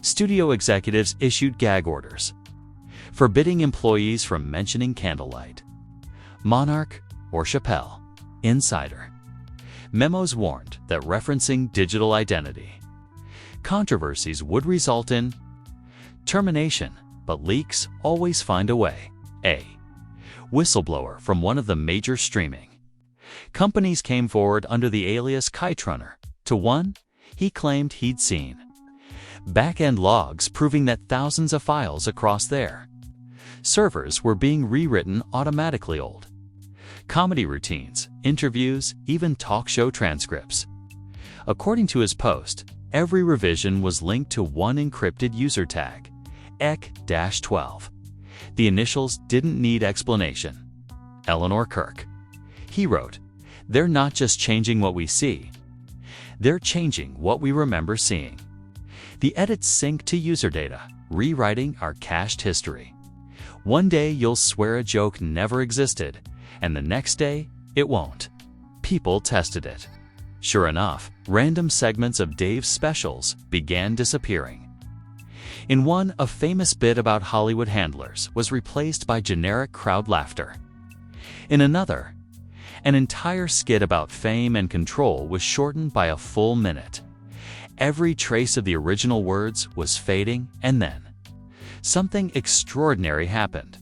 S1: Studio executives issued gag orders, forbidding employees from mentioning candlelight, Monarch, or Chappelle. Insider. Memos warned that referencing digital identity controversies would result in termination, but leaks always find a way. A whistleblower from one of the major streaming companies came forward under the alias Kitrunner to one he claimed he'd seen back-end logs proving that thousands of files across their servers were being rewritten automatically. Old comedy routines, interviews, even talk show transcripts. According to his post, every revision was linked to one encrypted user tag, EC-12. The initials didn't need explanation. Eleanor Kirk. He wrote, "They're not just changing what we see, they're changing what we remember seeing. The edits sync to user data, rewriting our cached history. One day you'll swear a joke never existed, and the next day it won't." People tested it. Sure enough, random segments of Dave's specials began disappearing. In one, a famous bit about Hollywood handlers was replaced by generic crowd laughter. In another, an entire skit about fame and control was shortened by a full minute. Every trace of the original words was fading, and then something extraordinary happened.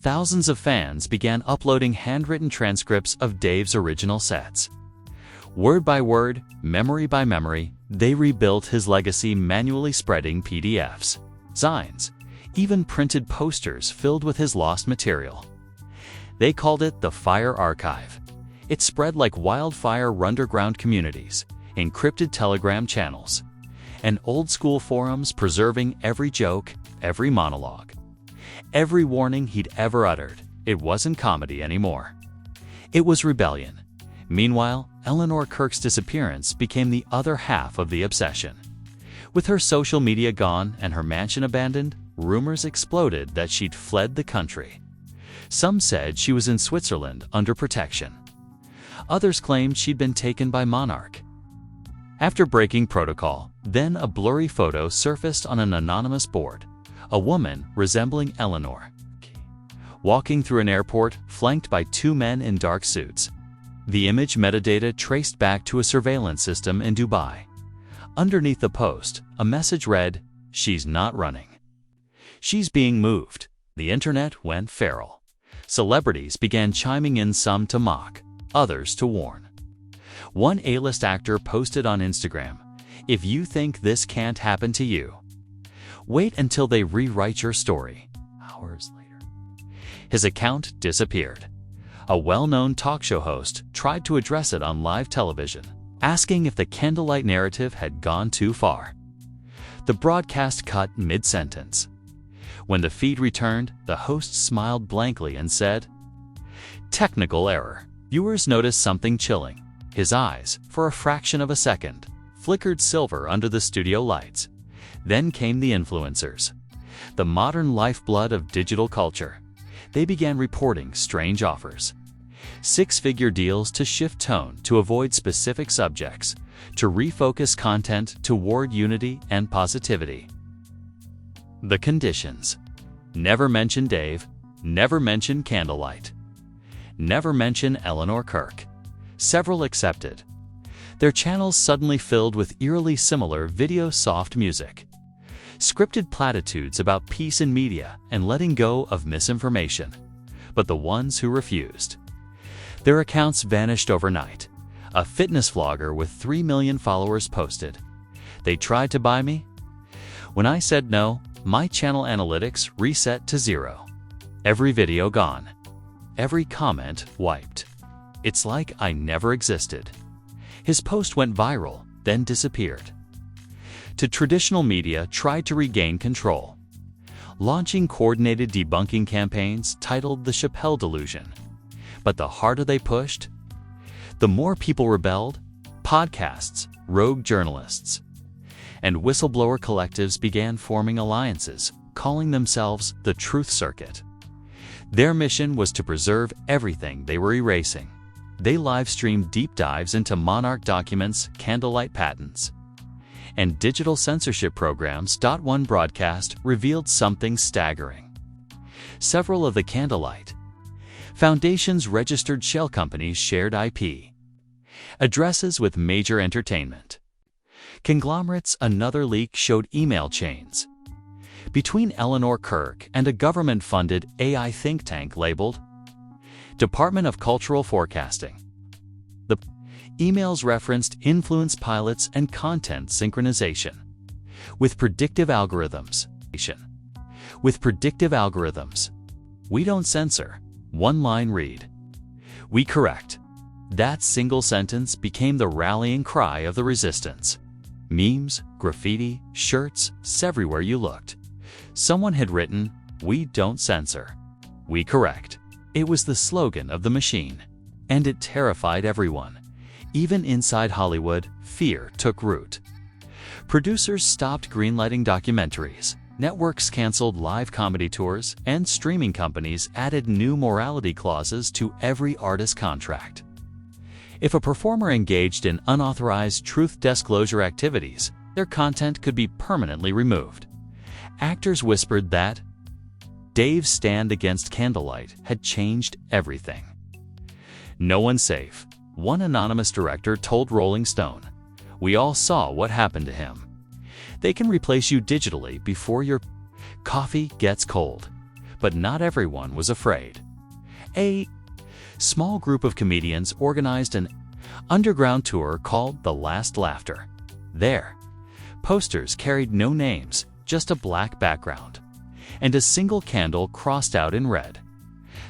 S1: Thousands of fans began uploading handwritten transcripts of Dave's original sets. Word by word, memory by memory, they rebuilt his legacy, manually spreading PDFs, signs, even printed posters filled with his lost material. They called it the Fire Archive. It spread like wildfire underground communities, encrypted Telegram channels, and old-school forums preserving every joke, every monologue, every warning he'd ever uttered. It wasn't comedy anymore. It was rebellion. Meanwhile, Eleanor Kirk's disappearance became the other half of the obsession. With her social media gone and her mansion abandoned, rumors exploded that she'd fled the country. Some said she was in Switzerland under protection. Others claimed she'd been taken by Monarch. After breaking protocol, then a blurry photo surfaced on an anonymous board. A woman resembling Eleanor, walking through an airport flanked by two men in dark suits. The image metadata traced back to a surveillance system in Dubai. Underneath the post, a message read, "She's not running. She's being moved." The internet went feral. Celebrities began chiming in, some to mock, others to warn. One A-list actor posted on Instagram, "If you think this can't happen to you, wait until they rewrite your story." Hours later, his account disappeared. A well-known talk show host tried to address it on live television, asking if the candlelight narrative had gone too far. The broadcast cut mid-sentence. When the feed returned, the host smiled blankly and said, "Technical error." Viewers noticed something chilling. His eyes, for a fraction of a second, flickered silver under the studio lights. Then came the influencers, the modern lifeblood of digital culture. They began reporting strange offers. Six-figure deals to shift tone to avoid specific subjects, to refocus content toward unity and positivity. The conditions: never mention Dave, never mention candlelight, never mention Eleanor Kirk. Several accepted. Their channels suddenly filled with eerily similar video soft music, scripted platitudes about peace in media and letting go of misinformation. But the ones who refused, their accounts vanished overnight. A fitness vlogger with 3 million followers posted, "They tried to buy me. When I said no, my channel analytics reset to 0. Every video gone. Every comment wiped. It's like I never existed." His post went viral, then disappeared. To traditional media tried to regain control, launching coordinated debunking campaigns titled The Chappelle Delusion. But the harder they pushed, the more people rebelled. Podcasts, rogue journalists, and whistleblower collectives began forming alliances, calling themselves the Truth Circuit. Their mission was to preserve everything they were erasing. They live-streamed deep dives into Monarch documents, candlelight patents, and digital censorship programs. One broadcast revealed something staggering. Several of the Candlelight Foundation's registered shell companies shared IP addresses with major entertainment conglomerates. Another leak showed email chains between Eleanor Kirk and a government-funded AI think tank labeled Department of Cultural Forecasting. The emails referenced influence pilots and content synchronization with predictive algorithms. We don't censor. One-line read. We correct. That single sentence became the rallying cry of the resistance. Memes, graffiti, shirts, everywhere you looked. Someone had written, "We don't censor. We correct." It was the slogan of the machine, and it terrified everyone. Even inside Hollywood, fear took root. Producers stopped greenlighting documentaries, networks canceled live comedy tours, and streaming companies added new morality clauses to every artist contract. If a performer engaged in unauthorized truth disclosure activities, their content could be permanently removed. Actors whispered that Dave's stand against Candlelight had changed everything. "No one's safe," one anonymous director told Rolling Stone. "We all saw what happened to him. They can replace you digitally before your coffee gets cold." But not everyone was afraid. A small group of comedians organized an underground tour called The Last Laughter. Their posters carried no names, just a black background, and a single candle crossed out in red.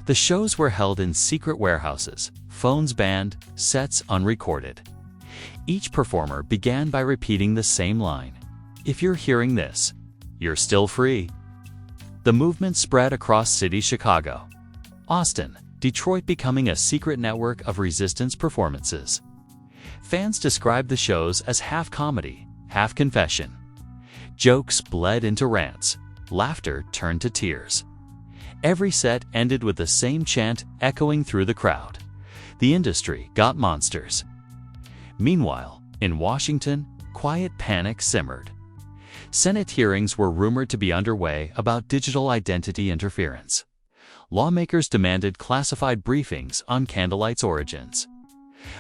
S1: The shows were held in secret warehouses, phones banned, sets unrecorded. Each performer began by repeating the same line: "If you're hearing this, you're still free." The movement spread across cities: Chicago, Austin, Detroit, becoming a secret network of resistance performances. Fans described the shows as half comedy, half confession. Jokes bled into rants. Laughter turned to tears. Every set ended with the same chant echoing through the crowd: "The industry got monsters." Meanwhile, in Washington, quiet panic simmered. Senate hearings were rumored to be underway about digital identity interference. Lawmakers demanded classified briefings on Candlelight's origins.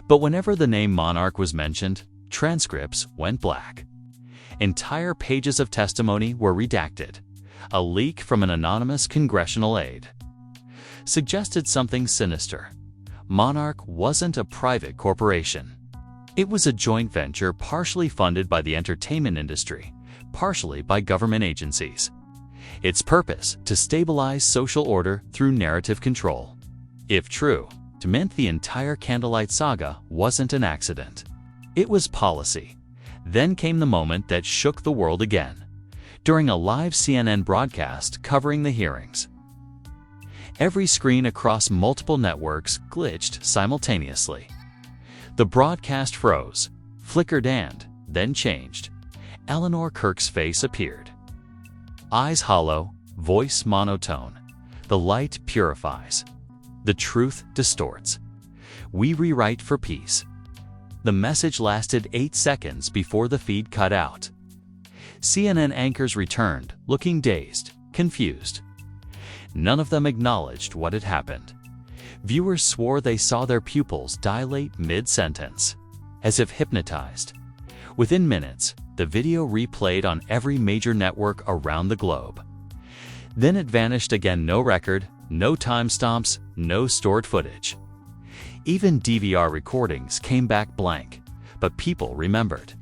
S1: But whenever the name Monarch was mentioned, transcripts went black. Entire pages of testimony were redacted. A leak from an anonymous congressional aide suggested something sinister. Monarch wasn't a private corporation. It was a joint venture partially funded by the entertainment industry, partially by government agencies. Its purpose: to stabilize social order through narrative control. If true, it meant the entire Candlelight saga wasn't an accident. It was policy. Then came the moment that shook the world again. During a live CNN broadcast covering the hearings, every screen across multiple networks glitched simultaneously. The broadcast froze, flickered, and then changed. Eleanor Kirk's face appeared. Eyes hollow, voice monotone. The light purifies. The truth distorts. We rewrite for peace. The message lasted 8 seconds before the feed cut out. CNN anchors returned, looking dazed, confused. None of them acknowledged what had happened. Viewers swore they saw their pupils dilate mid-sentence, as if hypnotized. Within minutes, the video replayed on every major network around the globe. Then it vanished again. No record, no timestamps, no stored footage. Even DVR recordings came back blank, but people remembered.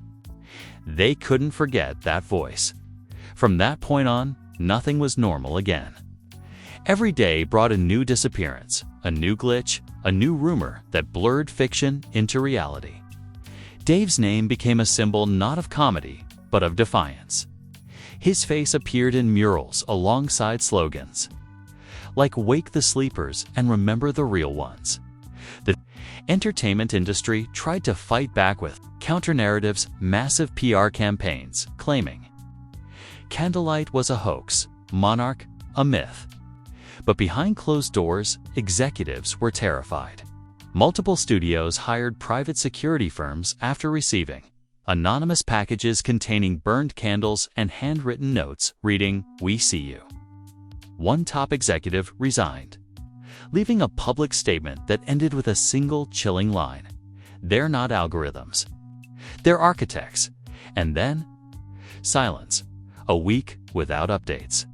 S1: They couldn't forget that voice. From that point on, nothing was normal again. Every day brought a new disappearance, a new glitch, a new rumor that blurred fiction into reality. Dave's name became a symbol not of comedy, but of defiance. His face appeared in murals alongside slogans like "Wake the Sleepers" and "Remember the Real Ones." The entertainment industry tried to fight back with counter-narratives, massive PR campaigns, claiming Candlelight was a hoax, Monarch a myth. But behind closed doors, executives were terrified. Multiple studios hired private security firms after receiving Anonymous packages containing burned candles and handwritten notes reading, "We see you." One top executive resigned, leaving a public statement that ended with a single chilling line: "They're not algorithms. They're architects." And then, silence. A week without updates.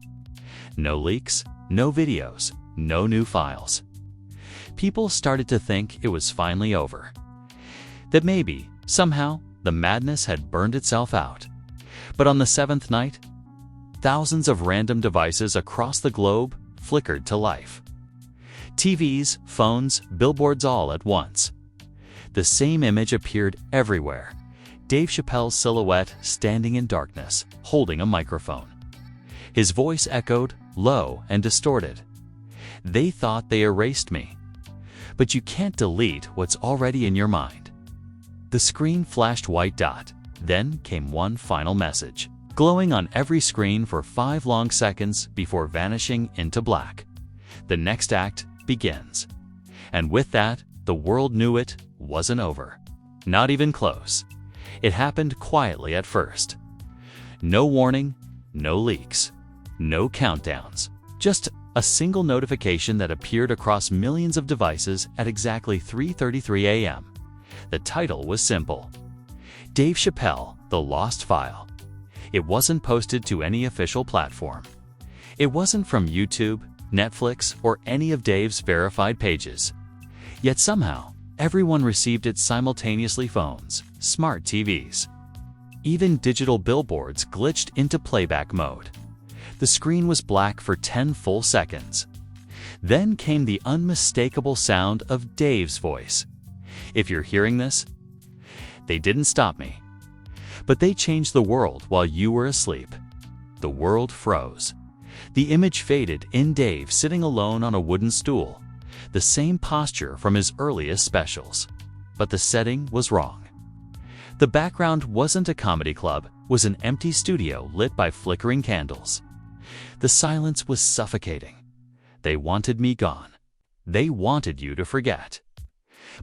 S1: No leaks, no videos, no new files. People started to think it was finally over. That maybe, somehow, the madness had burned itself out. But on the seventh night, thousands of random devices across the globe flickered to life. TVs, phones, billboards all at once. The same image appeared everywhere: Dave Chappelle's silhouette standing in darkness, holding a microphone. His voice echoed, low and distorted. "They thought they erased me. But you can't delete what's already in your mind." The screen flashed white dot. Then came one final message, glowing on every screen for 5 long seconds before vanishing into black. The next act begins. And with that, the world knew it wasn't over. Not even close. It happened quietly at first. No warning, no leaks, no countdowns. Just a single notification that appeared across millions of devices at exactly 3:33 a.m. The title was simple: Dave Chappelle, The Lost File. It wasn't posted to any official platform. It wasn't from YouTube, Netflix, or any of Dave's verified pages. Yet somehow, everyone received it simultaneously: phones, smart TVs. Even digital billboards glitched into playback mode. The screen was black for 10 full seconds. Then came the unmistakable sound of Dave's voice. "If you're hearing this, they didn't stop me, but they changed the world while you were asleep." The world froze. The image faded in Dave sitting alone on a wooden stool, the same posture from his earliest specials. But the setting was wrong. The background wasn't a comedy club, was an empty studio lit by flickering candles. The silence was suffocating. They wanted me gone. They wanted you to forget.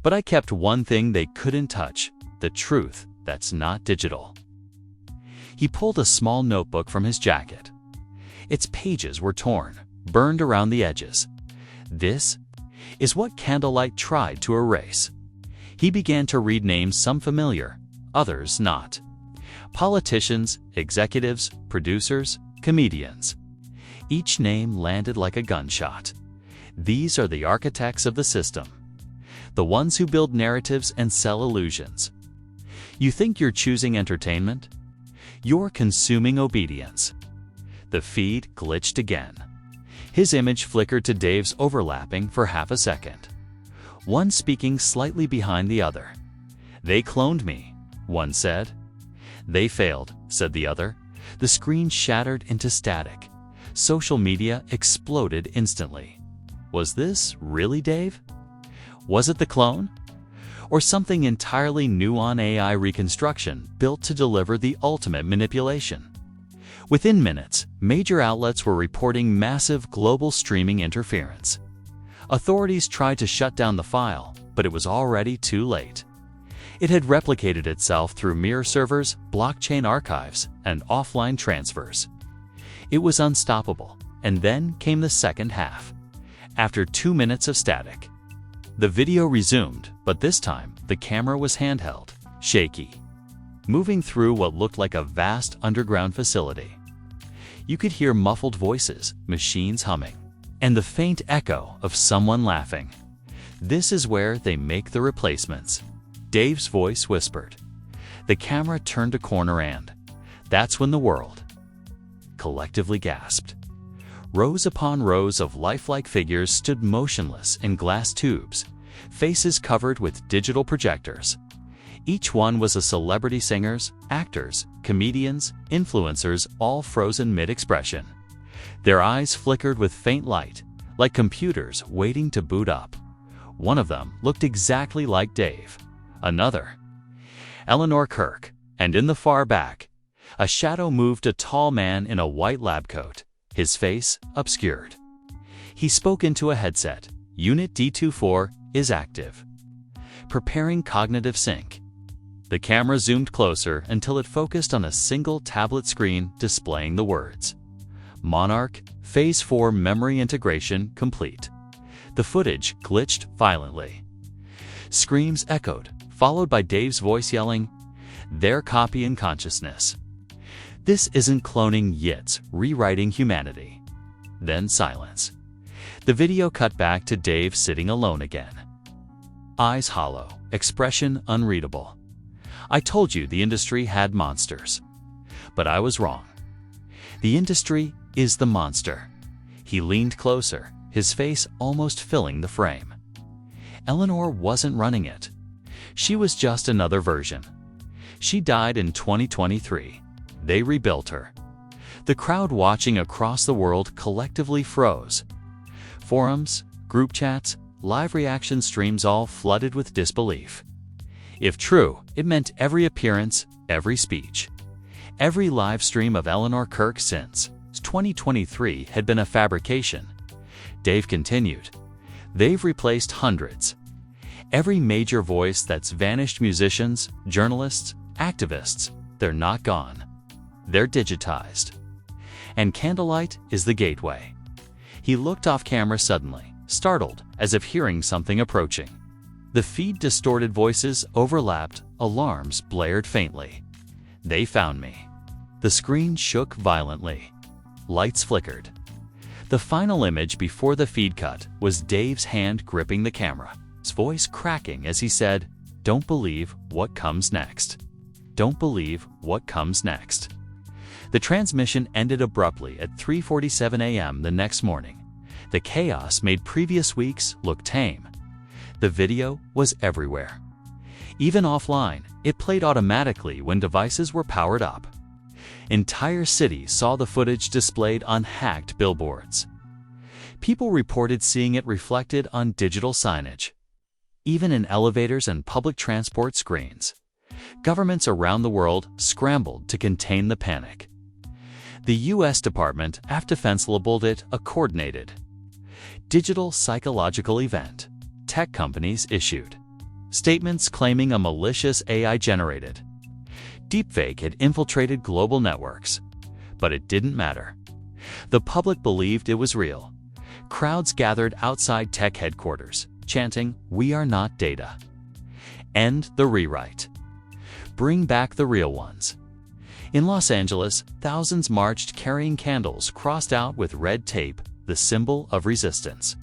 S1: But I kept one thing they couldn't touch: the truth that's not digital. He pulled a small notebook from his jacket. Its pages were torn, burned around the edges. This is what candlelight tried to erase. He began to read names, some familiar, others not. Politicians, executives, producers, comedians. Each name landed like a gunshot. These are the architects of the system. The ones who build narratives and sell illusions. You think you're choosing entertainment? You're consuming obedience. The feed glitched again. His image flickered to Dave's, overlapping for half a second. One speaking slightly behind the other. "They cloned me," one said. "They failed," said the other. The screen shattered into static. Social media exploded instantly. Was this really Dave? Was it the clone? Or something entirely new, on AI reconstruction built to deliver the ultimate manipulation? Within minutes, major outlets were reporting massive global streaming interference. Authorities tried to shut down the file, but it was already too late. It had replicated itself through mirror servers, blockchain archives, and offline transfers. It was unstoppable, and then came the second half. After 2 minutes of static, the video resumed, but this time the camera was handheld, shaky, moving through what looked like a vast underground facility. You could hear muffled voices, machines humming, and the faint echo of someone laughing. "This is where they make the replacements," Dave's voice whispered. The camera turned a corner, and that's when the world collectively gasped. Rows upon rows of lifelike figures stood motionless in glass tubes, faces covered with digital projectors. Each one was a celebrity: singers, actors, comedians, influencers, all frozen mid-expression. Their eyes flickered with faint light, like computers waiting to boot up. One of them looked exactly like Dave. Another, Eleanor Kirk, and in the far back, a shadow moved: a tall man in a white lab coat, his face obscured. He spoke into a headset. "Unit D24 is active. Preparing cognitive sync." The camera zoomed closer until it focused on a single tablet screen displaying the words, "Monarch, Phase 4 memory integration complete." The footage glitched violently. Screams echoed, followed by Dave's voice yelling, "Their copy in consciousness. This isn't cloning, it's rewriting humanity." Then silence. The video cut back to Dave sitting alone again. Eyes hollow, expression unreadable. "I told you the industry had monsters. But I was wrong. The industry is the monster." He leaned closer, his face almost filling the frame. Eleanor wasn't running it. She was just another version. She died in 2023. They rebuilt her. The crowd watching across the world collectively froze. Forums, group chats, live reaction streams all flooded with disbelief. If true, it meant every appearance, every speech, every live stream of Eleanor Kirk since 2023 had been a fabrication. Dave continued, "They've replaced hundreds. Every major voice that's vanished: musicians, journalists, activists, they're not gone. They're digitized. And Candlelight is the gateway." He looked off camera suddenly, startled, as if hearing something approaching. The feed distorted, voices overlapped, alarms blared faintly. "They found me." The screen shook violently. Lights flickered. The final image before the feed cut was Dave's hand gripping the camera, his voice cracking as he said, "Don't believe what comes next. Don't believe what comes next." The transmission ended abruptly at 3:47 a.m. the next morning. The chaos made previous weeks look tame. The video was everywhere. Even offline, it played automatically when devices were powered up. Entire cities saw the footage displayed on hacked billboards. People reported seeing it reflected on digital signage, even in elevators and public transport screens. Governments around the world scrambled to contain the panic. The U.S. Department of Defense labeled it a coordinated digital psychological event. Tech companies issued statements claiming a malicious AI-generated deepfake had infiltrated global networks. But it didn't matter. The public believed it was real. Crowds gathered outside tech headquarters, chanting, "We are not data. End the rewrite. Bring back the real ones." In Los Angeles, thousands marched carrying candles crossed out with red tape, the symbol of resistance.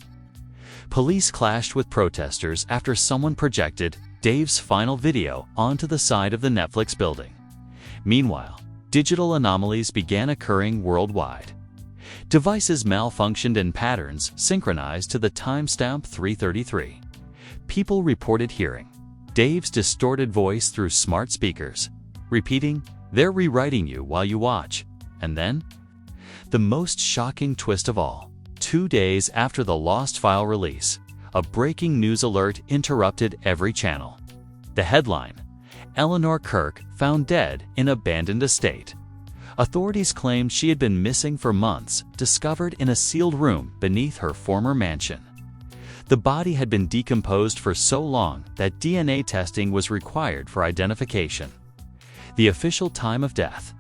S1: Police clashed with protesters after someone projected Dave's final video onto the side of the Netflix building. Meanwhile, digital anomalies began occurring worldwide. Devices malfunctioned in patterns synchronized to the timestamp 3:33. People reported hearing Dave's distorted voice through smart speakers, repeating, "They're rewriting you while you watch." And then, the most shocking twist of all, 2 days after the lost file release, a breaking news alert interrupted every channel. The headline, "Eleanor Kirk found dead in abandoned estate." Authorities claimed she had been missing for months, discovered in a sealed room beneath her former mansion. The body had been decomposed for so long that DNA testing was required for identification. The official time of death,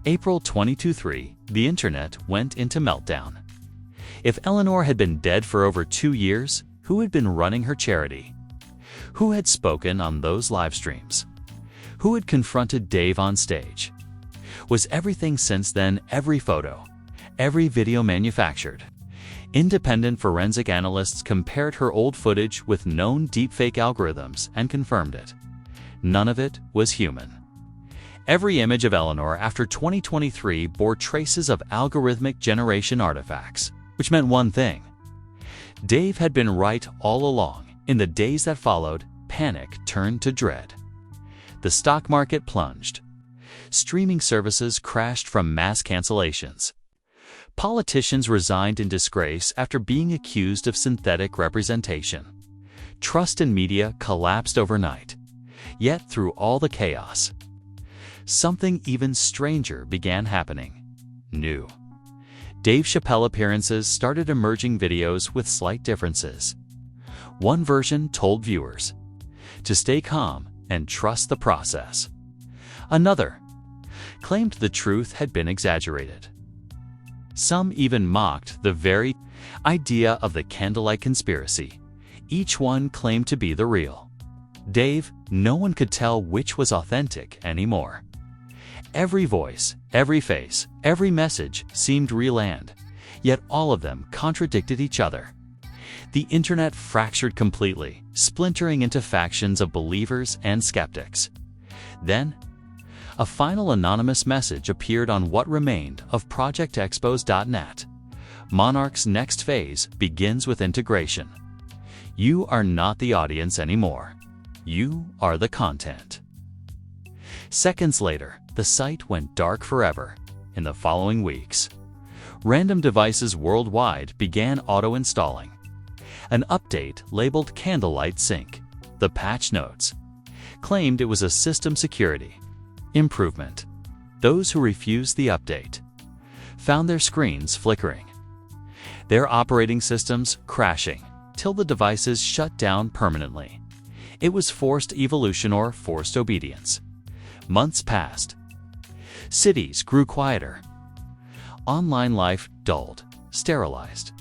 S1: April 22, the internet went into meltdown. If Eleanor had been dead for over 2 years, who had been running her charity? Who had spoken on those live streams? Who had confronted Dave on stage? Was everything since then, every photo, every video manufactured? Independent forensic analysts compared her old footage with known deepfake algorithms and confirmed it. None of it was human. Every image of Eleanor after 2023 bore traces of algorithmic generation artifacts, which meant one thing. Dave had been right all along. In the days that followed, panic turned to dread. The stock market plunged. Streaming services crashed from mass cancellations. Politicians resigned in disgrace after being accused of synthetic representation. Trust in media collapsed overnight. Yet through all the chaos, something even stranger began happening. New. Dave Chappelle appearances started emerging, videos with slight differences. One version told viewers to stay calm, and trust the process. Another claimed the truth had been exaggerated. Some even mocked the very idea of the candlelight conspiracy. Each one claimed to be the real. Dave, no one could tell which was authentic anymore. Every voice, every face, every message seemed real, and yet all of them contradicted each other. The internet fractured completely, splintering into factions of believers and skeptics. Then, a final anonymous message appeared on what remained of ProjectExpos.net. Monarch's next phase begins with integration. You are not the audience anymore. You are the content. Seconds later, the site went dark forever. In the following weeks, random devices worldwide began auto-installing. An update labeled Candlelight Sync, the patch notes, claimed it was a system security improvement. Those who refused the update found their screens flickering, their operating systems crashing, till the devices shut down permanently. It was forced evolution or forced obedience. Months passed. Cities grew quieter. Online life dulled, sterilized.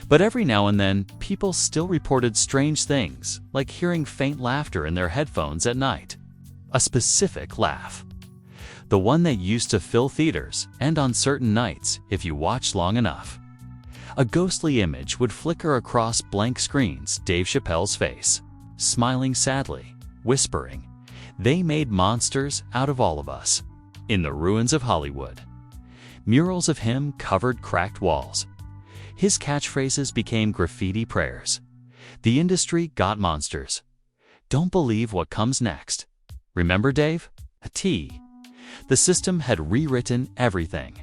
S1: But every now and then, people still reported strange things, like hearing faint laughter in their headphones at night. A specific laugh. The one that used to fill theaters, and on certain nights, if you watched long enough. A ghostly image would flicker across blank screens. Dave Chappelle's face, smiling sadly, whispering, "They made monsters out of all of us." In the ruins of Hollywood, murals of him covered cracked walls. His catchphrases became graffiti prayers. The industry got monsters. Don't believe what comes next. Remember Dave? The system had rewritten everything.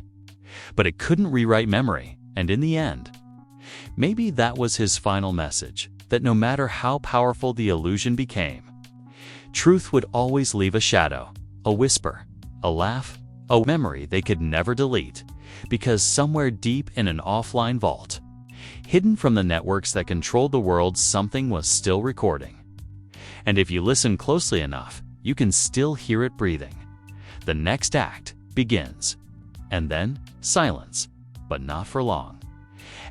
S1: But it couldn't rewrite memory, and in the end, maybe that was his final message, that no matter how powerful the illusion became, truth would always leave a shadow, a whisper, a laugh, a memory they could never delete, because somewhere deep in an offline vault, hidden from the networks that controlled the world, something was still recording. And if you listen closely enough, you can still hear it breathing. The next act begins. And then silence, but not for long.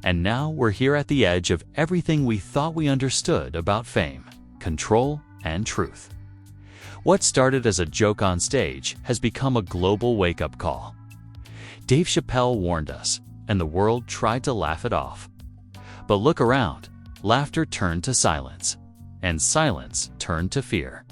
S1: And now we're here at the edge of everything we thought we understood about fame, control, and truth. What started as a joke on stage has become a global wake-up call. Dave Chappelle warned us, and the world tried to laugh it off. But look around, laughter turned to silence, and silence turned to fear.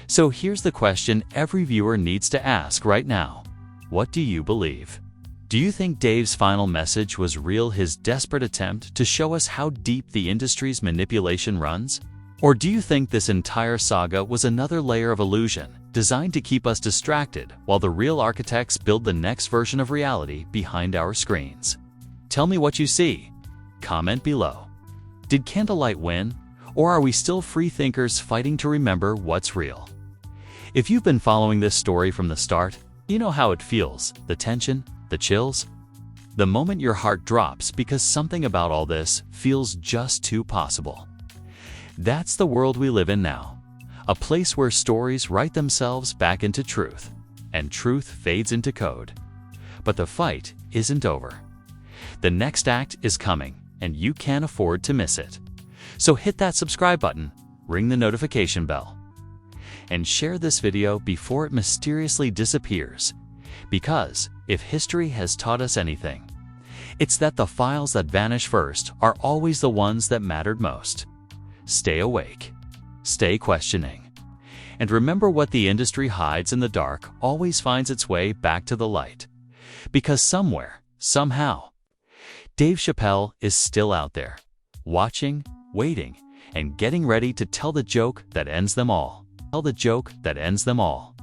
S1: So here's the question every viewer needs to ask right now. What do you believe? Do you think Dave's final message was real, his desperate attempt to show us how deep the industry's manipulation runs? Or do you think this entire saga was another layer of illusion, designed to keep us distracted while the real architects build the next version of reality behind our screens? Tell me what you see. Comment below. Did Candlelight win? Or are we still free thinkers fighting to remember what's real? If you've been following this story from the start, you know how it feels, the tension, the chills. The moment your heart drops because something about all this feels just too possible. That's the world we live in now, a place where stories write themselves back into truth, and truth fades into code. But the fight isn't over. The next act is coming, and you can't afford to miss it. So hit that subscribe button, ring the notification bell, and share this video before it mysteriously disappears. Because if history has taught us anything, it's that the files that vanish first are always the ones that mattered most. Stay awake, stay questioning, and remember, what the industry hides in the dark always finds its way back to the light. Because somewhere, somehow, Dave Chappelle is still out there, watching, waiting, and getting ready to tell the joke that ends them all. Tell the joke that ends them all.